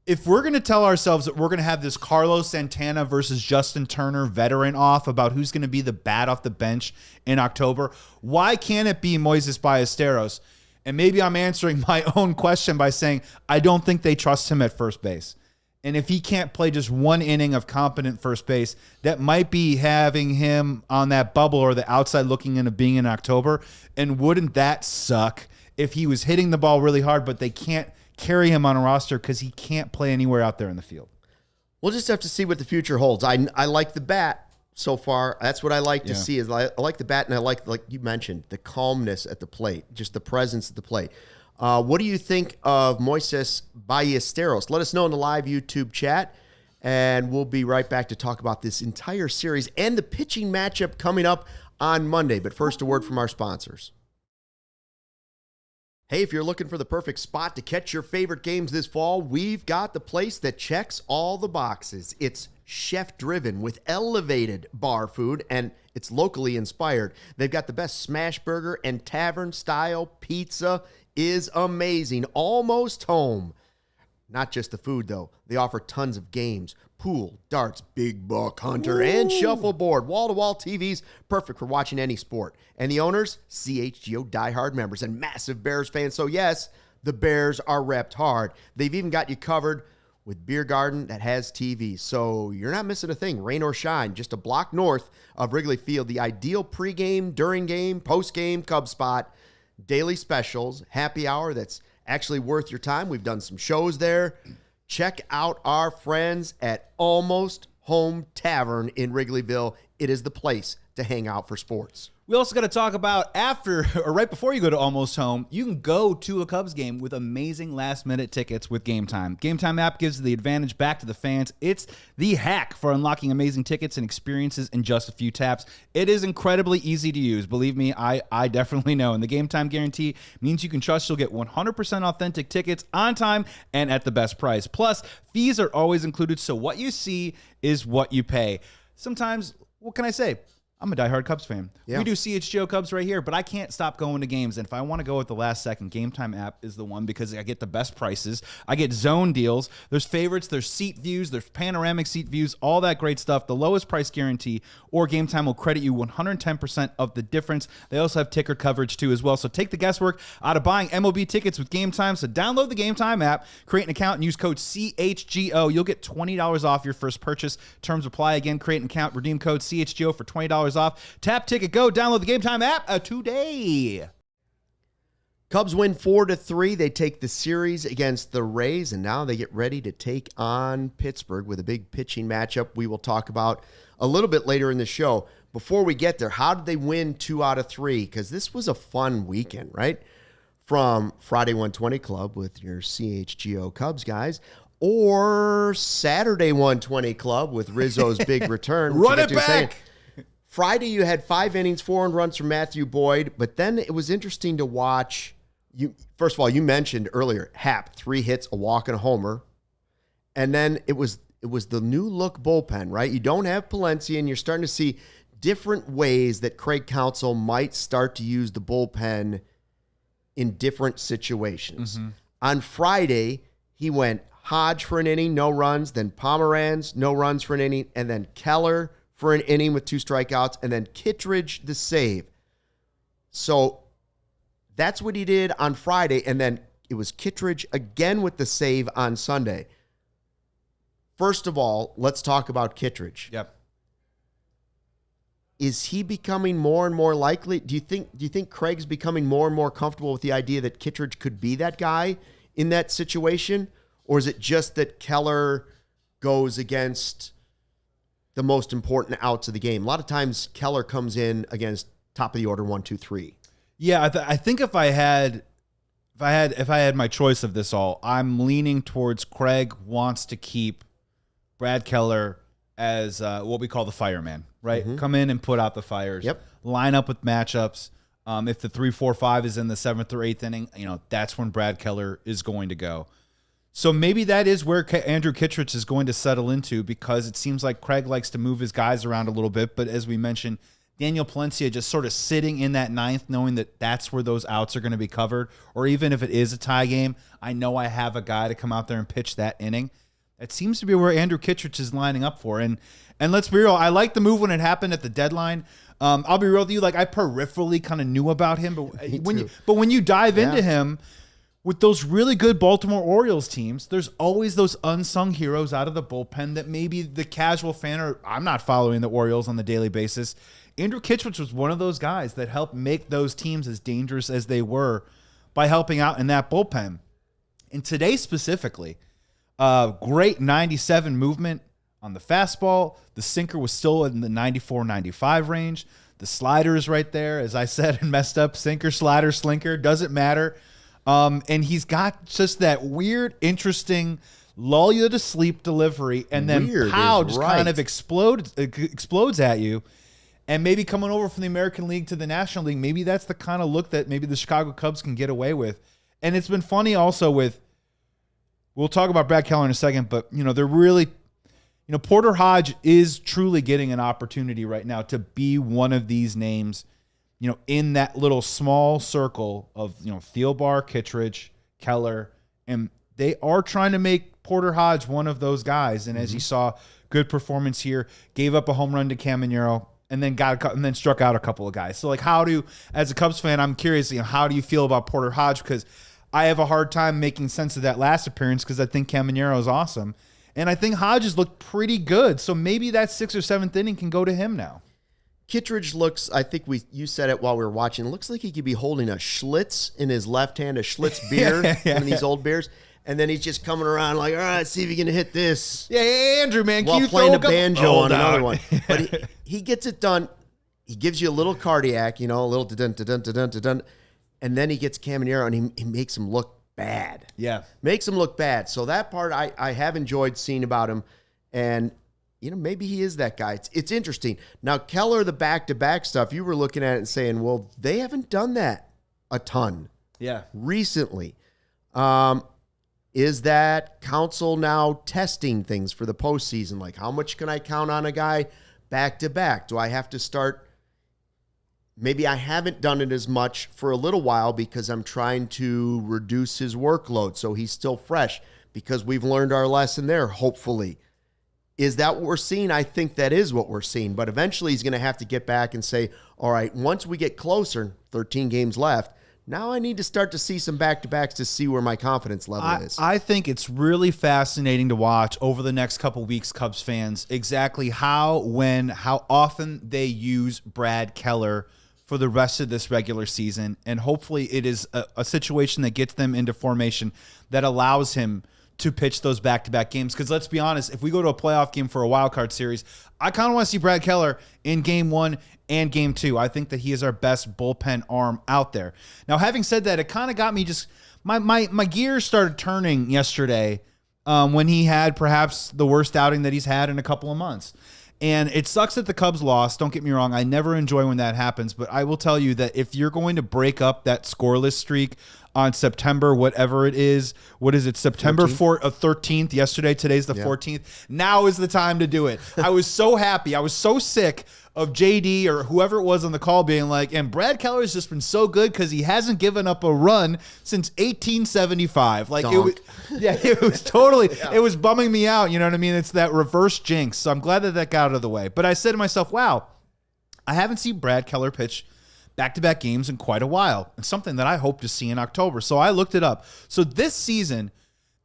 if we're going to tell ourselves that we're going to have this Carlos Santana versus Justin Turner veteran off about who's going to be the bat off the bench in October, why can't it be Moises Ballesteros? And maybe I'm answering my own question by saying I don't think they trust him at first base. And if he can't play just one inning of competent first base, that might be having him on that bubble or the outside looking in of being in October. And wouldn't that suck if he was hitting the ball really hard, but they can't carry him on a roster because he can't play anywhere out there in the field? We'll just have to see what the future holds. I like the bat so far. That's what I like to see. Is I like the bat, and I like you mentioned, the calmness at the plate, just the presence at the plate. What do you think of Moises Ballesteros? Let us know in the live YouTube chat, and we'll be right back to talk about this entire series and the pitching matchup coming up on Monday. But first, a word from our sponsors. Hey, if you're looking for the perfect spot to catch your favorite games this fall, we've got the place that checks all the boxes. It's chef-driven with elevated bar food, and it's locally inspired. They've got the best smash burger, and tavern-style pizza is amazing. Almost home. Not just the food, though. They offer tons of games, pool, darts, big buck hunter, and shuffleboard. Wall-to-wall TVs, perfect for watching any sport. And the owners, CHGO diehard members and massive Bears fans. So yes, the Bears are repped hard. They've even got you covered with beer garden that has TVs. So you're not missing a thing, rain or shine. Just a block north of Wrigley Field, the ideal pregame, during game, postgame Cubs spot. Daily specials, happy hour that's actually worth your time. We've done some shows there. Check out our friends at Almost Home Tavern in Wrigleyville. It is the place to hang out for sports. We also got to talk about after or right before you go to Almost Home, you can go to a Cubs game with amazing last-minute tickets with Game Time. Game Time app gives the advantage back to the fans. It's the hack for unlocking amazing tickets and experiences in just a few taps. It is incredibly easy to use. Believe me, I definitely know. And the Game Time guarantee means you can trust you'll get 100% authentic tickets on time and at the best price. Plus, fees are always included, so what you see is what you pay. Sometimes, what can I say? I'm a diehard Cubs fan. Yeah. We do CHGO Cubs right here, but I can't stop going to games. And if I want to go at the last second, Game Time app is the one because I get the best prices. I get zone deals. There's favorites. There's seat views. There's panoramic seat views. All that great stuff. The lowest price guarantee, or Game Time will credit you 110% of the difference. They also have ticker coverage too as well. So take the guesswork out of buying MLB tickets with Game Time. So download the Game Time app, create an account, and use code CHGO. You'll get $20 off your first purchase. Terms apply. Again, create an account, redeem code CHGO for $20 off. Tap ticket, go download the Game Time app today. Cubs win 4-3. They take the series against the Rays, and now they get ready to take on Pittsburgh with a big pitching matchup we will talk about a little bit later in the show. Before we get there, how did they win 2 out of 3? Because this was a fun weekend, right? From Friday 120 Club with your CHGO Cubs guys, or Saturday 120 Club with Rizzo's big return. Run it back! Friday, you had 5 innings, 4 earned runs from Matthew Boyd, but then it was interesting to watch. First of all, you mentioned earlier, Happ, 3 hits, a walk, and a homer. And then it was the new look bullpen, right? You don't have Palencia, and you're starting to see different ways that Craig Counsell might start to use the bullpen in different situations. Mm-hmm. On Friday, he went Hodge for an inning, no runs, then Pomeranz, no runs for an inning, and then Keller for an inning with 2 strikeouts, and then Kittredge the save. So that's what he did on Friday, and then it was Kittredge again with the save on Sunday. First of all, let's talk about Kittredge. Yep. Is he becoming more and more likely? Do you think Craig's becoming more and more comfortable with the idea that Kittredge could be that guy in that situation? Or is it just that Keller goes against the most important outs of the game? A lot of times Keller comes in against top of the order 1, 2, 3. Yeah, I think if I had my choice of this all, I'm leaning towards Craig wants to keep Brad Keller as what we call the fireman, right? Mm-hmm. Come in and put out the fires. Yep. Line up with matchups. If the 3, 4, 5 is in the 7th or 8th inning, that's when Brad Keller is going to go. So maybe that is where Andrew Kittredge is going to settle into, because it seems like Craig likes to move his guys around a little bit. But as we mentioned, Daniel Palencia just sort of sitting in that 9th, knowing that that's where those outs are going to be covered. Or even if it is a tie game, I know I have a guy to come out there and pitch that inning. That seems to be where Andrew Kittredge is lining up for. And let's be real, I like the move when it happened at the deadline. I'll be real with you, I peripherally kind of knew about him, but when you dive into him, with those really good Baltimore Orioles teams, there's always those unsung heroes out of the bullpen that maybe the casual fan, or I'm not following the Orioles on the daily basis. Andrew Kittredge was one of those guys that helped make those teams as dangerous as they were by helping out in that bullpen. And today specifically, great 97 movement on the fastball. The sinker was still in the 94, 95 range. The slider is right there. As I said and messed up, sinker, slider, slinker, doesn't matter. And he's got just that weird, interesting lull you to sleep delivery, and then pow, just kind of explodes at you. And maybe coming over from the American League to the National League, maybe that's the kind of look that maybe the Chicago Cubs can get away with. And it's been funny also with, we'll talk about Brad Keller in a second, but, they're really, Porter Hodge is truly getting an opportunity right now to be one of these names, in that little small circle of, Thielbar, Kittredge, Keller, and they are trying to make Porter Hodge one of those guys. And as you saw, good performance here, gave up a home run to Caminero, and then struck out a couple of guys. So, as a Cubs fan, I'm curious, how do you feel about Porter Hodge? Because I have a hard time making sense of that last appearance because I think Caminero is awesome. And I think Hodge has looked pretty good. So maybe that 6th or 7th inning can go to him now. Kittredge looks, I think you said it while we were watching, looks like he could be holding a Schlitz in his left hand, a Schlitz beer, one of these old beers. And then he's just coming around like, all right, see if you can hit this. Yeah, hey, Andrew, man. While playing a banjo on another one. But he gets it done. He gives you a little cardiac, a little da-dun. And then he gets Caminero and he makes him look bad. Yeah. Makes him look bad. So that part I have enjoyed seeing about him. And, maybe he is that guy. It's interesting. Now, Keller, the back-to-back stuff, you were looking at it and saying, well, they haven't done that a ton. Yeah. Recently. Is that Council now testing things for the postseason? Like, how much can I count on a guy back-to-back? Do I have to start? Maybe I haven't done it as much for a little while because I'm trying to reduce his workload so he's still fresh because we've learned our lesson there, hopefully. Is that what we're seeing? I think that is what we're seeing. But eventually he's going to have to get back and say, all right, once we get closer, 13 games left, now I need to start to see some back-to-backs to see where my confidence level is. I think it's really fascinating to watch over the next couple weeks, Cubs fans, exactly how often they use Brad Keller for the rest of this regular season. And hopefully it is a situation that gets them into formation that allows him to pitch those back-to-back games. Because let's be honest, if we go to a playoff game for a wild card series, I kind of want to see Brad Keller in Game 1 and Game 2. I think that he is our best bullpen arm out there. Now, having said that, it kind of got me just my gears started turning yesterday when he had perhaps the worst outing that he's had in a couple of months. And it sucks that the Cubs lost. Don't get me wrong. I never enjoy when that happens. But I will tell you that if you're going to break up that scoreless streak on September, whatever it is, what is it, September 13th, yesterday, today's the 14th. Now is the time to do it. I was so happy. I was so sick of JD or whoever it was on the call being like, and Brad Keller has just been so good because he hasn't given up a run since 1875. Like, it was totally, it was bumming me out. You know what I mean? It's that reverse jinx. So I'm glad that got out of the way. But I said to myself, wow, I haven't seen Brad Keller pitch back-to-back games in quite a while. It's something that I hope to see in October. So I looked it up. So this season,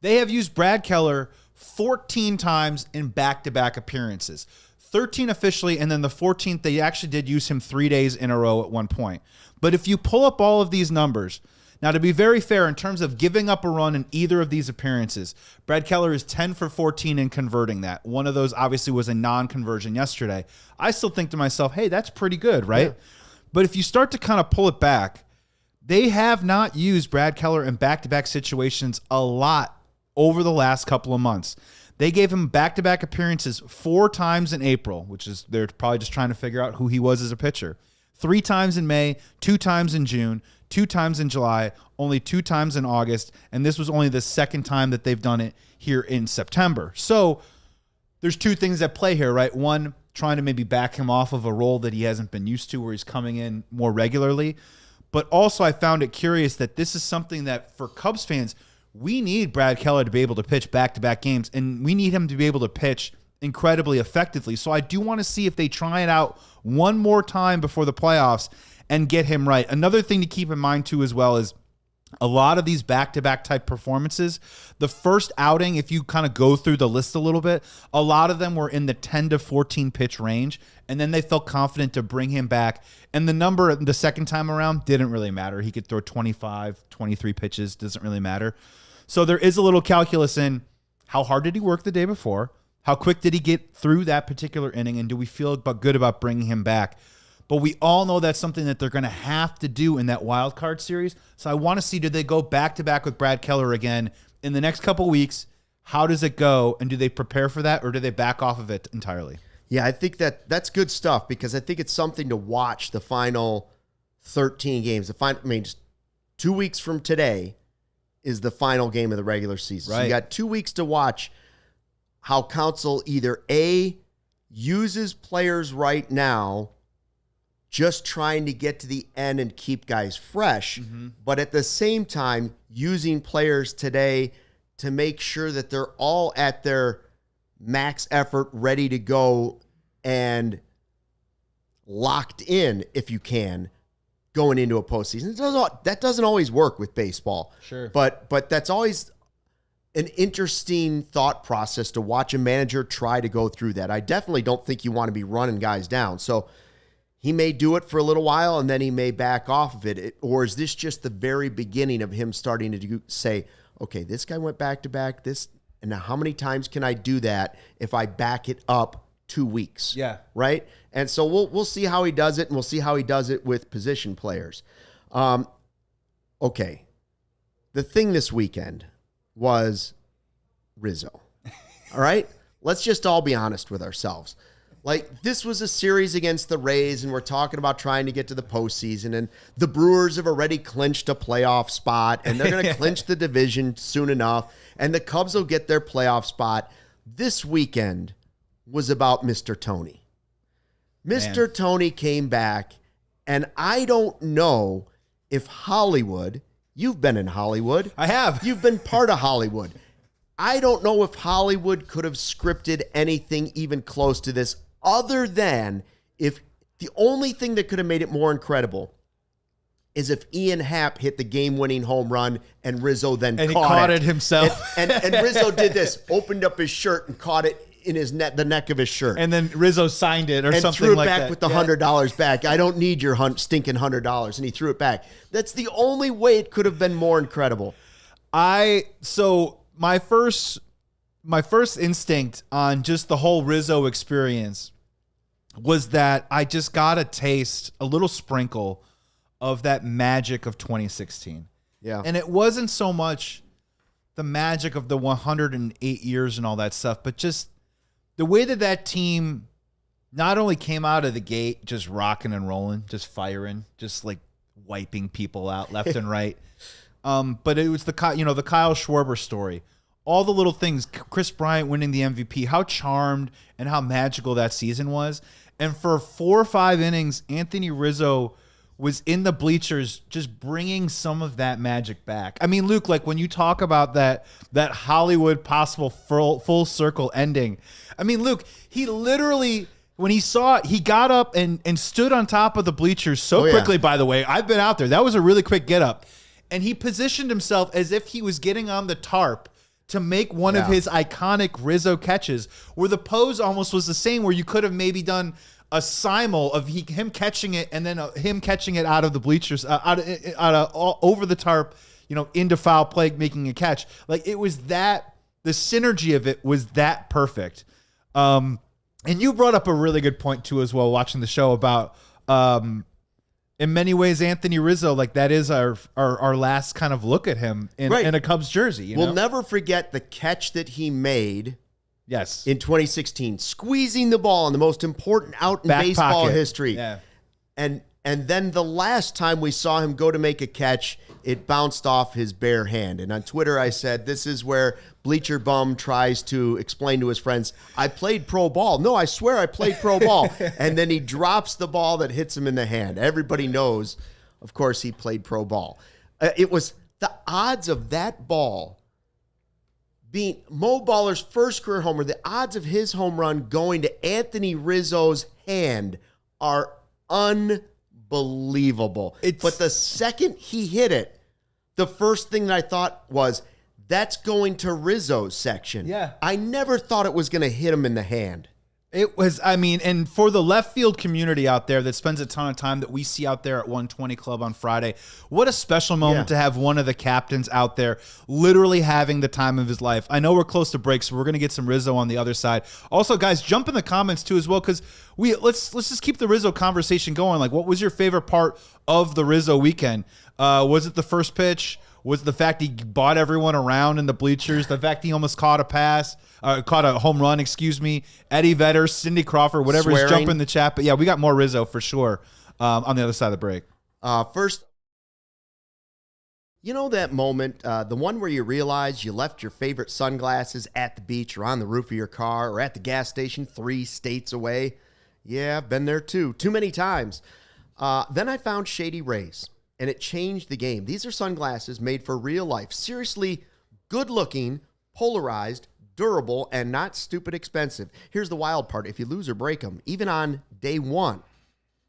they have used Brad Keller 14 times in back-to-back appearances. 13 officially, and then the 14th, they actually did use him 3 days in a row at one point. But if you pull up all of these numbers, now to be very fair, in terms of giving up a run in either of these appearances, Brad Keller is 10 for 14 in converting that. One of those obviously was a non-conversion yesterday. I still think to myself, hey, that's pretty good, right? Yeah. But if you start to kind of pull it back, they have not used Brad Keller in back-to-back situations a lot over the last couple of months. They gave him back-to-back appearances 4 times in April, which is they're probably just trying to figure out who he was as a pitcher. 3 times in May, 2 times in June, 2 times in July, only 2 times in August, and this was only the second time that they've done it here in September. So there's 2 things at play here, right? One, trying to maybe back him off of a role that he hasn't been used to where he's coming in more regularly. But also I found it curious that this is something that for Cubs fans, we need Brad Keller to be able to pitch back-to-back games, and we need him to be able to pitch incredibly effectively. So I do want to see if they try it out one more time before the playoffs and get him right. Another thing to keep in mind, too, as well, is a lot of these back-to-back type performances, the first outing, if you kind of go through the list a little bit, a lot of them were in the 10 to 14 pitch range, and then they felt confident to bring him back. And the number the second time around didn't really matter. He could throw 25, 23 pitches, doesn't really matter. So there is a little calculus in how hard did he work the day before? How quick did he get through that particular inning? And do we feel good about bringing him back? but we all know that's something that they're going to have to do in that wild card series. So I want to see, do they go back-to-back with Brad Keller again in the next couple weeks? How does it go? And do they prepare for that, or do they back off of it entirely? Yeah, I think that's good stuff, because I think it's something to watch the final 13 games. Just 2 weeks from today is the final game of the regular season. Right. So you got 2 weeks to watch how Counsell either A, uses players right now just trying to get to the end and keep guys fresh, but at the same time using players today to make sure that they're all at their max effort, ready to go and locked in, if you can, going into a postseason. That doesn't always work with baseball. Sure. But that's always an interesting thought process to watch a manager try to go through that. I definitely don't think you want to be running guys down. So he may do it for a little while and then he may back off of it. Or is this just the very beginning of him starting to say, okay, this guy went back to back, and now how many times can I do that if I back it up 2 weeks? Yeah. Right? And so we'll see how he does it, and we'll see how he does it with position players. Okay. The thing this weekend was Rizzo. All right? Let's just all be honest with ourselves. Like, this was a series against the Rays, and we're talking about trying to get to the postseason, and the Brewers have already clinched a playoff spot, and they're going to clinch the division soon enough, and the Cubs will get their playoff spot. This weekend was about Mr. Tony. Mr. Tony came back, and I don't know if Hollywood, you've been in Hollywood. I have. You've been part of Hollywood. I don't know if Hollywood could have scripted anything even close to this, other than if the only thing that could have made it more incredible is if Ian Happ hit the game-winning home run and Rizzo then caught it himself. And Rizzo did this, opened up his shirt and caught it in the neck of his shirt. And then Rizzo signed it or and something threw it like back that. with the $100 back. I don't need your stinking $100. And he threw it back. That's the only way it could have been more incredible. My first instinct on just the whole Rizzo experience was that I just got a taste, a little sprinkle of that magic of 2016. Yeah. And it wasn't so much the magic of the 108 years and all that stuff, but just the way that team not only came out of the gate just rocking and rolling, just firing, just like wiping people out left and right. But it was the Kyle Schwarber story. All the little things, Chris Bryant winning the MVP, how charmed and how magical that season was. And for 4 or 5 innings, Anthony Rizzo was in the bleachers just bringing some of that magic back. I mean, Luke, like when you talk about that Hollywood possible full circle ending, I mean, Luke, he literally, when he saw it, he got up and stood on top of the bleachers quickly, by the way. I've been out there. That was a really quick get up. And he positioned himself as if he was getting on the tarp to make one of his iconic Rizzo catches, where the pose almost was the same, where you could have maybe done a simul of him catching it and then him catching it out of the bleachers, over the tarp, into foul play, making a catch. Like, it was that, the synergy of it was that perfect. And you brought up a really good point too as well, watching the show, about in many ways, Anthony Rizzo, like that is our last kind of look at him in a Cubs jersey. We'll never forget the catch that he made. Yes. In 2016, squeezing the ball in the most important out in baseball history. Yeah. And then the last time we saw him go to make a catch, it bounced off his bare hand. And on Twitter, I said, this is where Bleacher Bum tries to explain to his friends, I played pro ball. No, I swear I played pro ball. And then he drops the ball that hits him in the hand. Everybody knows, of course, he played pro ball. It was the odds of that ball being Mo Baller's first career homer, the odds of his home run going to Anthony Rizzo's hand are unbelievable. But the second he hit it, the first thing that I thought was, that's going to Rizzo's section. Yeah. I never thought it was going to hit him in the hand. It was, I mean, and for the left field community out there that spends a ton of time that we see out there at 120 Club on Friday, what a special moment to have one of the captains out there literally having the time of his life. I know we're close to break, so we're going to get some Rizzo on the other side. Also, guys, jump in the comments too as well, because let's just keep the Rizzo conversation going. Like, what was your favorite part of the Rizzo weekend? Was it the first pitch? Was the fact he bought everyone around in the bleachers? The fact he almost caught a home run, Eddie Vedder, Cindy Crawford, whatever's jumping in the chat. But yeah, we got more Rizzo for sure on the other side of the break. First, you know that moment, the one where you realize you left your favorite sunglasses at the beach or on the roof of your car or at the gas station 3 states away? Yeah, I've been there too many times. Then I found Shady Rays. And it changed the game. These are sunglasses made for real life. Seriously, good-looking, polarized, durable, and not stupid expensive. Here's the wild part. If you lose or break them, even on day one,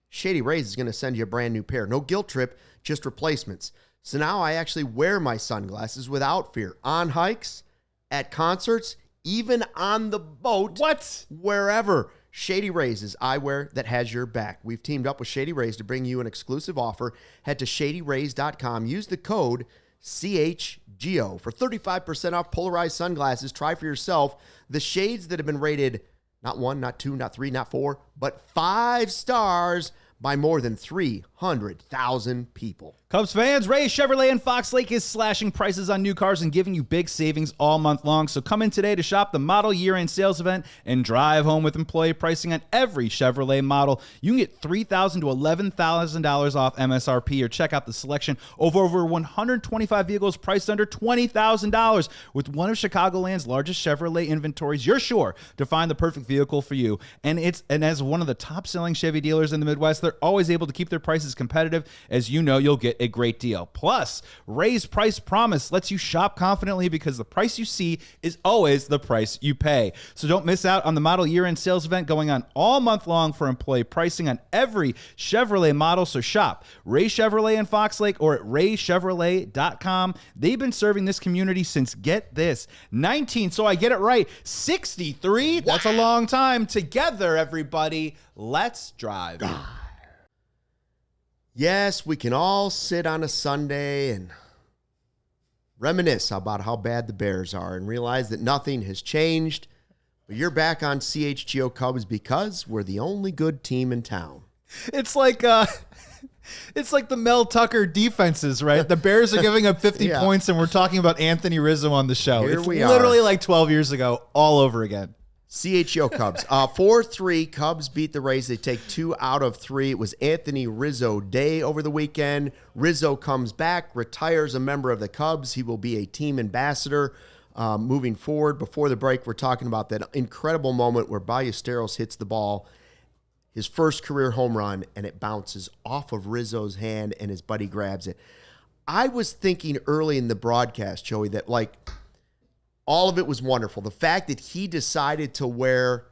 Shady Rays is going to send you a brand new pair. No guilt trip, just replacements. So now I actually wear my sunglasses without fear. On hikes, at concerts, even on the boat. What? Wherever. Shady Rays is eyewear that has your back. We've teamed up with Shady Rays to bring you an exclusive offer. Head to shadyrays.com. Use the code CHGO for 35% off polarized sunglasses. Try for yourself the shades that have been rated not 1, not 2, not 3, not 4, but 5 stars by more than 300,000 people. Cubs fans, Rays Chevrolet in Fox Lake is slashing prices on new cars and giving you big savings all month long. So come in today to shop the model year-end sales event and drive home with employee pricing on every Chevrolet model. You can get $3,000 to $11,000 off MSRP or check out the selection of over 125 vehicles priced under $20,000. With one of Chicagoland's largest Chevrolet inventories, you're sure to find the perfect vehicle for you. And as one of the top-selling Chevy dealers in the Midwest, they're always able to keep their prices competitive. As you know, you'll get a great deal. Plus, Ray's Price Promise lets you shop confidently because the price you see is always the price you pay. So don't miss out on the model year-end sales event going on all month long for employee pricing on every Chevrolet model. So shop Ray Chevrolet in Fox Lake or at raychevrolet.com. They've been serving this community since, get this, 63. That's a long time. Together, everybody, let's drive. Yes, we can all sit on a Sunday and reminisce about how bad the Bears are and realize that nothing has changed. But you're back on CHGO Cubs because we're the only good team in town. It's like the Mel Tucker defenses, right? The Bears are giving up 50 points, and we're talking about Anthony Rizzo on the show. It's literally like 12 years ago, all over again. CHGO Cubs. 4-3, Cubs beat the Rays. They take 2 out of 3. It was Anthony Rizzo Day over the weekend. Rizzo comes back, retires a member of the Cubs. He will be a team ambassador moving forward. Before the break, we're talking about that incredible moment where Ballesteros hits the ball, his first career home run, and it bounces off of Rizzo's hand, and his buddy grabs it. I was thinking early in the broadcast, Joey, that all of it was wonderful. The fact that he decided to wear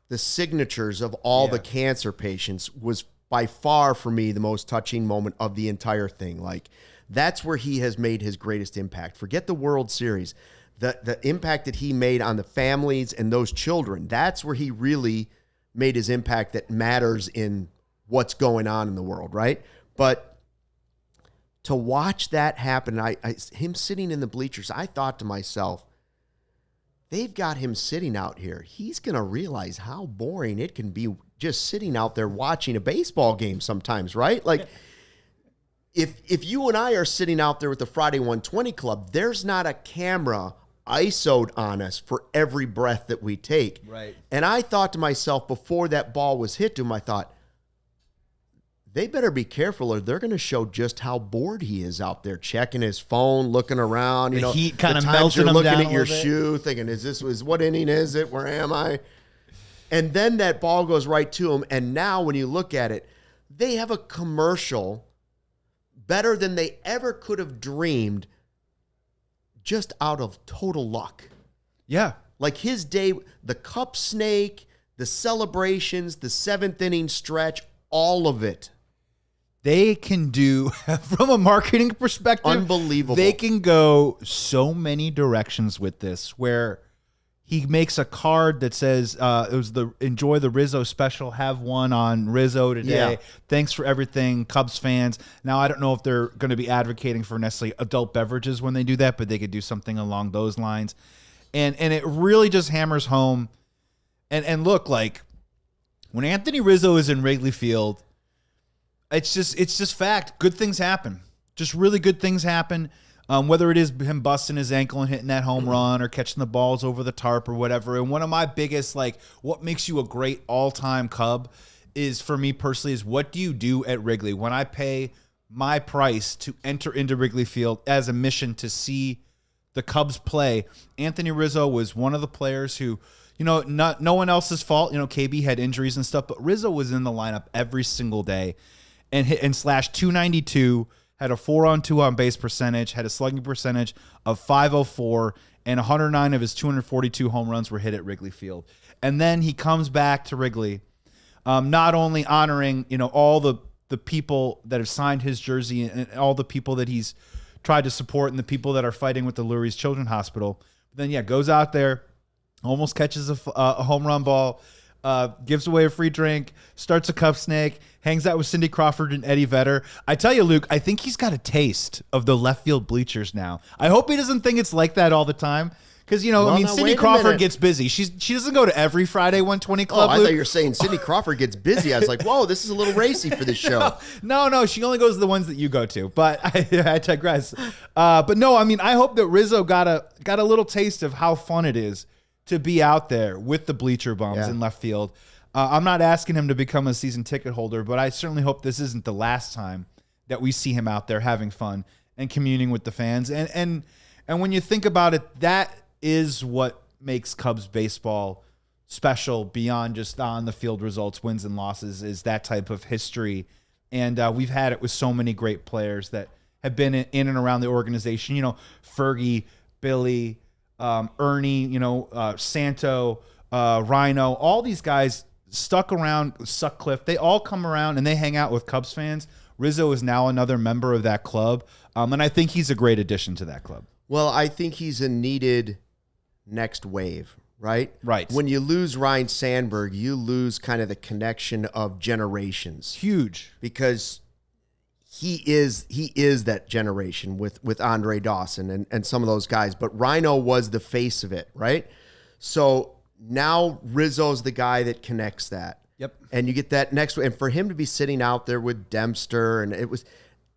the signatures of all the cancer patients was by far, for me, the most touching moment of the entire thing. That's where he has made his greatest impact. Forget the World Series. The impact that he made on the families and those children, that's where he really made his impact that matters in what's going on in the world, right? But to watch that happen, him sitting in the bleachers, I thought to myself, they've got him sitting out here. He's going to realize how boring it can be just sitting out there watching a baseball game sometimes, right? If you and I are sitting out there with the Friday 120 Club, there's not a camera ISO'd on us for every breath that we take. Right. And I thought to myself before that ball was hit to him, I thought, they better be careful or they're going to show just how bored he is out there, checking his phone, looking around. The heat kind of melting him looking down at your shoe, thinking, what inning is it? Where am I? And then that ball goes right to him. And now when you look at it, they have a commercial better than they ever could have dreamed just out of total luck. Yeah. Like his day, the cup snake, the celebrations, the 7th inning stretch, all of it. They can do, from a marketing perspective, unbelievable. They can go so many directions with this where He makes a card that says, it was the enjoy the Rizzo special, have one on Rizzo today. Yeah. Thanks for everything, Cubs fans. Now, I don't know if they're going to be advocating for necessarily adult beverages when they do that, but they could do something along those lines. And it really just hammers home. And look, like, when Anthony Rizzo is in Wrigley Field, it's just fact. Good things happen. Just really good things happen. Whether it is him busting his ankle and hitting that home run or catching the balls over the tarp or whatever. And one of my biggest, like, what makes you a great all-time Cub is, for me personally, is what do you do at Wrigley? When I pay my price to enter into Wrigley Field as a mission to see the Cubs play, Anthony Rizzo was one of the players who, no one else's fault. KB had injuries and stuff, but Rizzo was in the lineup every single day and hit and slashed 292, had a 4-on-2 on base percentage, had a slugging percentage of .504, and 109 of his 242 home runs were hit at Wrigley Field. And then he comes back to Wrigley, not only honoring all the people that have signed his jersey and all the people that he's tried to support and the people that are fighting with the Lurie's Children's Hospital, but then goes out there, almost catches a home run ball, gives away a free drink, starts a cup snake, hangs out with Cindy Crawford and Eddie Vedder. I tell you, Luke, I think he's got a taste of the left field bleachers now. I hope he doesn't think it's like that all the time. Because, Cindy Crawford gets busy. She doesn't go to every Friday 120 Club. I thought you were saying Cindy Crawford gets busy. I was like, whoa, this is a little racy for this show. No, she only goes to the ones that you go to. But I digress. But no, I hope that Rizzo got a little taste of how fun it is to be out there with the bleacher bums in left field. I'm not asking him to become a season ticket holder, but I certainly hope this isn't the last time that we see him out there having fun and communing with the fans. And when you think about it, that is what makes Cubs baseball special beyond just on the field results, wins and losses, is that type of history. And we've had it with so many great players that have been in and around the organization. Fergie, Billy, Ernie, Santo, Rhino, all these guys stuck around, Sutcliffe, they all come around and they hang out with Cubs fans. Rizzo is now another member of that club, and I think he's a great addition to that club. Well, I think he's a needed next wave, right? Right. When you lose Ryan Sandberg, you lose kind of the connection of generations. Huge. Because he is that generation with Andre Dawson and some of those guys, but Rhino was the face of it, right? So now Rizzo's the guy that connects that. Yep. And you get that next one. And for him to be sitting out there with Dempster, and it was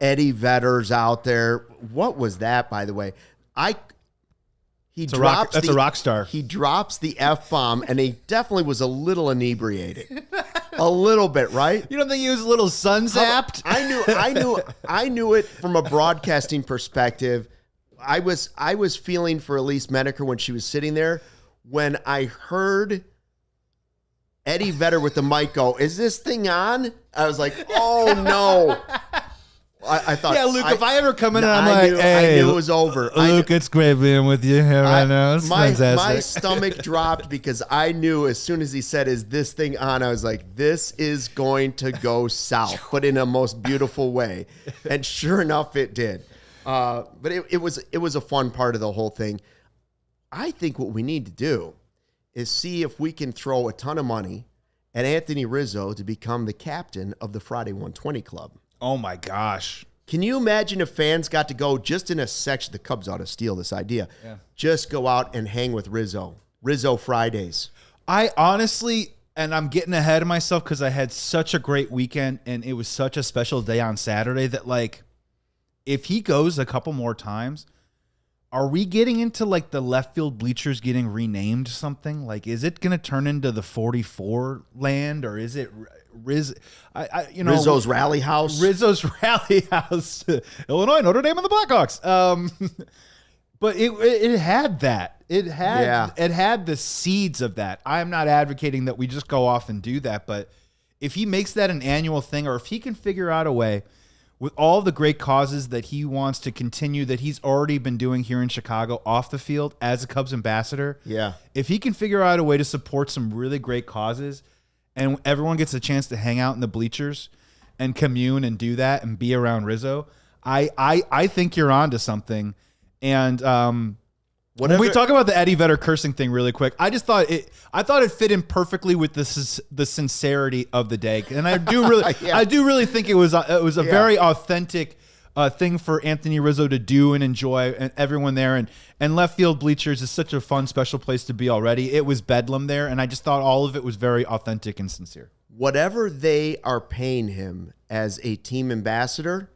Eddie Vedder's out there. What was that, by the way? That's a rock star. He drops the F-bomb, and he definitely was a little inebriated. A little bit, right? You don't think he was a little sun-zapped? I knew it from a broadcasting perspective. I was feeling for Elise Menaker when she was sitting there. When I heard Eddie Vedder with the mic go, "Is this thing on?" I was like, "Oh no!" I thought, Luke. If I ever come in and I'm I hey, knew it was over. Luke, it's great being with you here right now. It's fantastic. My stomach dropped because I knew as soon as he said, "Is this thing on?" I was like, "This is going to go south," but in a most beautiful way. And sure enough, it did. But it was a fun part of the whole thing. I think what we need to do is see if we can throw a ton of money at Anthony Rizzo to become the captain of the Friday 120 Club. Oh, my gosh. Can you imagine if fans got to go just in a section? The Cubs ought to steal this idea. Yeah. Just go out and hang with Rizzo. Rizzo Fridays. I honestly, and I'm getting ahead of myself because I had such a great weekend and it was such a special day on Saturday that, like, if he goes a couple more times, are we getting into like the left field bleachers getting renamed something? Like, is it going to turn into the 44 land, or is it Rizzo's Rally House? Rizzo's Rally House, Illinois, Notre Dame, and the Blackhawks. But it had that. It had the seeds of that. I'm not advocating that we just go off and do that, but if he makes that an annual thing, or if he can figure out a way with all the great causes that he wants to continue, that he's already been doing here in Chicago off the field as a Cubs ambassador. Yeah. If he can figure out a way to support some really great causes and everyone gets a chance to hang out in the bleachers and commune and do that and be around Rizzo, I think you're onto something. And When we talk about the Eddie Vedder cursing thing really quick, I thought it fit in perfectly with the sincerity of the day. And I do really think it was a very authentic thing for Anthony Rizzo to do and enjoy, and everyone there. And left field bleachers is such a fun, special place to be already. It was bedlam there, and I just thought all of it was very authentic and sincere. Whatever they are paying him as a team ambassador,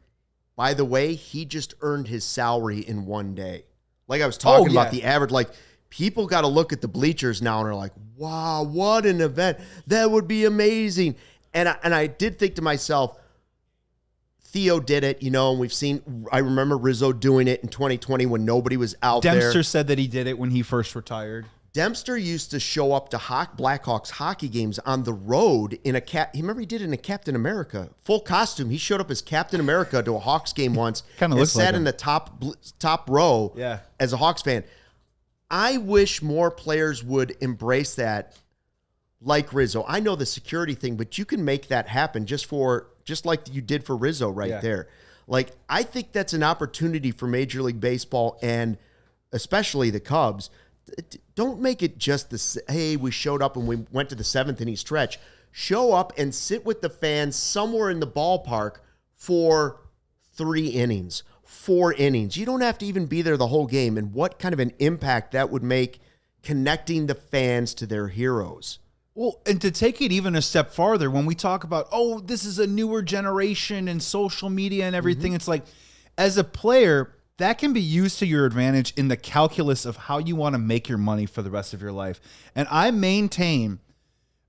by the way, he just earned his salary in one day. Like I was talking about the average, like people got to look at the bleachers now and are like, wow, what an event. That would be amazing. And I did think to myself, Theo did it, and I remember Rizzo doing it in 2020 when nobody was out there. Dempster said that he did it when he first retired. Dempster used to show up to Blackhawks hockey games on the road in a remember he did it in a Captain America full costume. He showed up as Captain America to a Hawks game once. Kind of looks like sat in the top row as a Hawks fan. I wish more players would embrace that like Rizzo. I know the security thing, but you can make that happen just like you did for Rizzo there. Like, I think that's an opportunity for Major League Baseball and especially the Cubs. Don't make it just hey, we showed up and we went to the 7th inning stretch. Show up and sit with the fans somewhere in the ballpark for 3 innings, 4 innings. You don't have to even be there the whole game. And what kind of an impact that would make connecting the fans to their heroes. Well, and to take it even a step farther, when we talk about, this is a newer generation and social media and everything, it's like, as a player, that can be used to your advantage in the calculus of how you want to make your money for the rest of your life. And I maintain,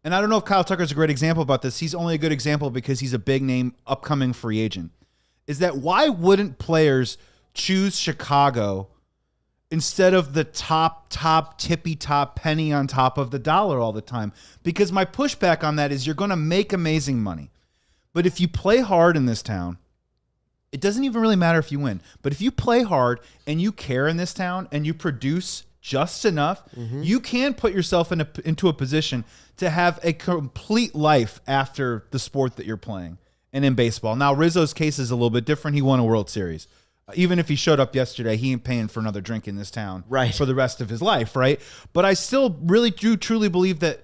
and I don't know if Kyle Tucker's a great example about this. He's only a good example because he's a big name, upcoming free agent. Is that why wouldn't players choose Chicago instead of the top, tippy top penny on top of the dollar all the time? Because my pushback on that is you're going to make amazing money. But if you play hard in this town, it doesn't even really matter if you win. But if you play hard and you care in this town and you produce just enough, you can put yourself into a position to have a complete life after the sport that you're playing and in baseball. Now, Rizzo's case is a little bit different. He won a World Series. Even if he showed up yesterday, he ain't paying for another drink in this town for the rest of his life, right? But I still really do truly believe that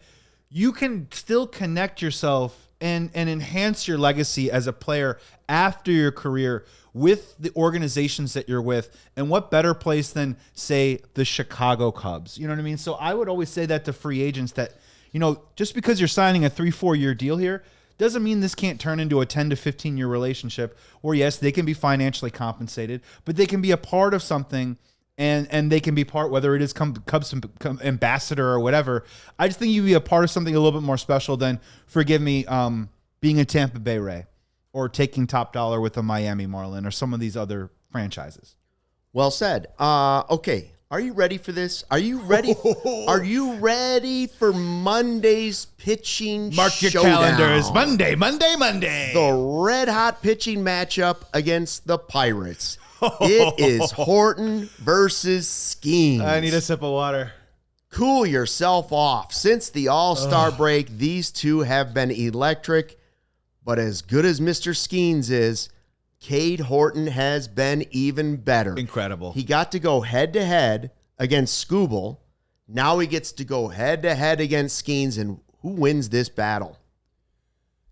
you can still connect yourself and enhance your legacy as a player after your career with the organizations that you're with. And what better place than, say, the Chicago Cubs? You know what I mean? So I would always say that to free agents that, just because you're signing a 3-4 year deal here doesn't mean this can't turn into a 10 to 15 year relationship where, yes, they can be financially compensated, but they can be a part of something and they can be part, whether it is Cubs ambassador or whatever. I just think you'd be a part of something a little bit more special than, forgive me, being a Tampa Bay Ray or taking top dollar with a Miami Marlin or some of these other franchises. Well said. Okay. Are you ready for this? Are you ready? Are you ready for Monday's pitching Mark your showdown? calendars. Monday. The red-hot pitching matchup against the Pirates. It is Horton versus Skenes. I need a sip of water. Cool yourself off. Since the All-Star break, these two have been electric. But as good as Mr. Skenes is, Cade Horton has been even better. Incredible. He got to go head-to-head against Skubal. Now he gets to go head-to-head against Skenes, and who wins this battle?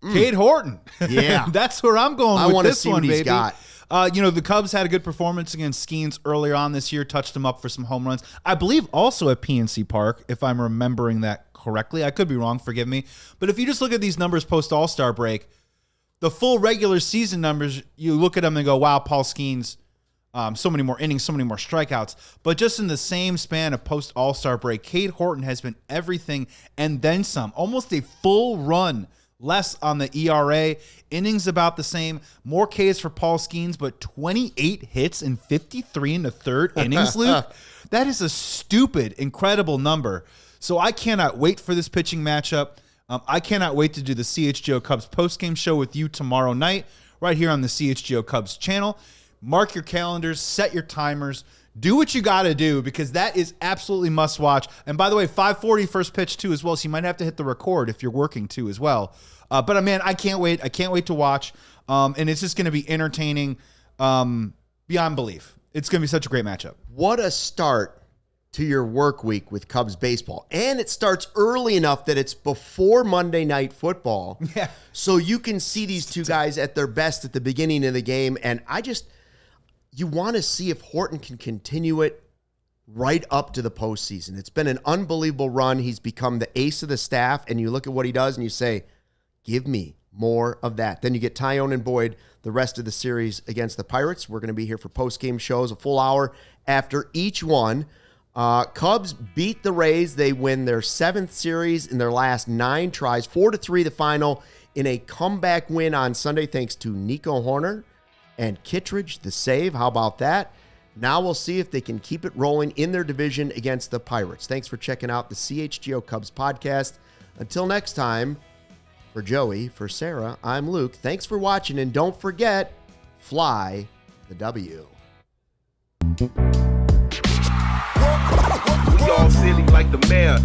Cade Horton. Yeah. That's where I'm going with this one, baby. He's got. The Cubs had a good performance against Skenes earlier on this year, touched him up for some home runs. I believe also at PNC Park, if I'm remembering that correctly. I could be wrong, forgive me. But if you just look at these numbers post-All-Star break, the full regular season numbers, you look at them and go, wow, Paul Skenes, so many more innings, so many more strikeouts. But just in the same span of post-All-Star break, Cade Horton has been everything and then some. Almost a full run less on the ERA. Innings about the same. More Ks for Paul Skenes, but 28 hits and 53 in the third innings, Luke. That is a stupid, incredible number. So I cannot wait for this pitching matchup. I cannot wait to do the CHGO Cubs postgame show with you tomorrow night right here on the CHGO Cubs channel. Mark your calendars, set your timers, do what you got to do because that is absolutely must watch. And by the way, 5:40 first pitch too as well, so you might have to hit the record if you're working too as well. But man, I can't wait. I can't wait to watch. And it's just going to be entertaining beyond belief. It's going to be such a great matchup. What a start to your work week with Cubs baseball. And it starts early enough that it's before Monday Night Football. Yeah. So you can see these two guys at their best at the beginning of the game. And you want to see if Horton can continue it right up to the postseason. It's been an unbelievable run. He's become the ace of the staff. And you look at what he does and you say, give me more of that. Then you get Tyone and Boyd the rest of the series against the Pirates. We're going to be here for post-game shows, a full hour after each one. Cubs beat the Rays. They win their 7th series in their last 9 tries, 4-3 the final, in a comeback win on Sunday thanks to Nico Hoerner and Kittredge, the save. How about that? Now we'll see if they can keep it rolling in their division against the Pirates. Thanks for checking out the CHGO Cubs podcast. Until next time, for Joey, for Sarah, I'm Luke. Thanks for watching, and don't forget, fly the W. We all silly like the mayor.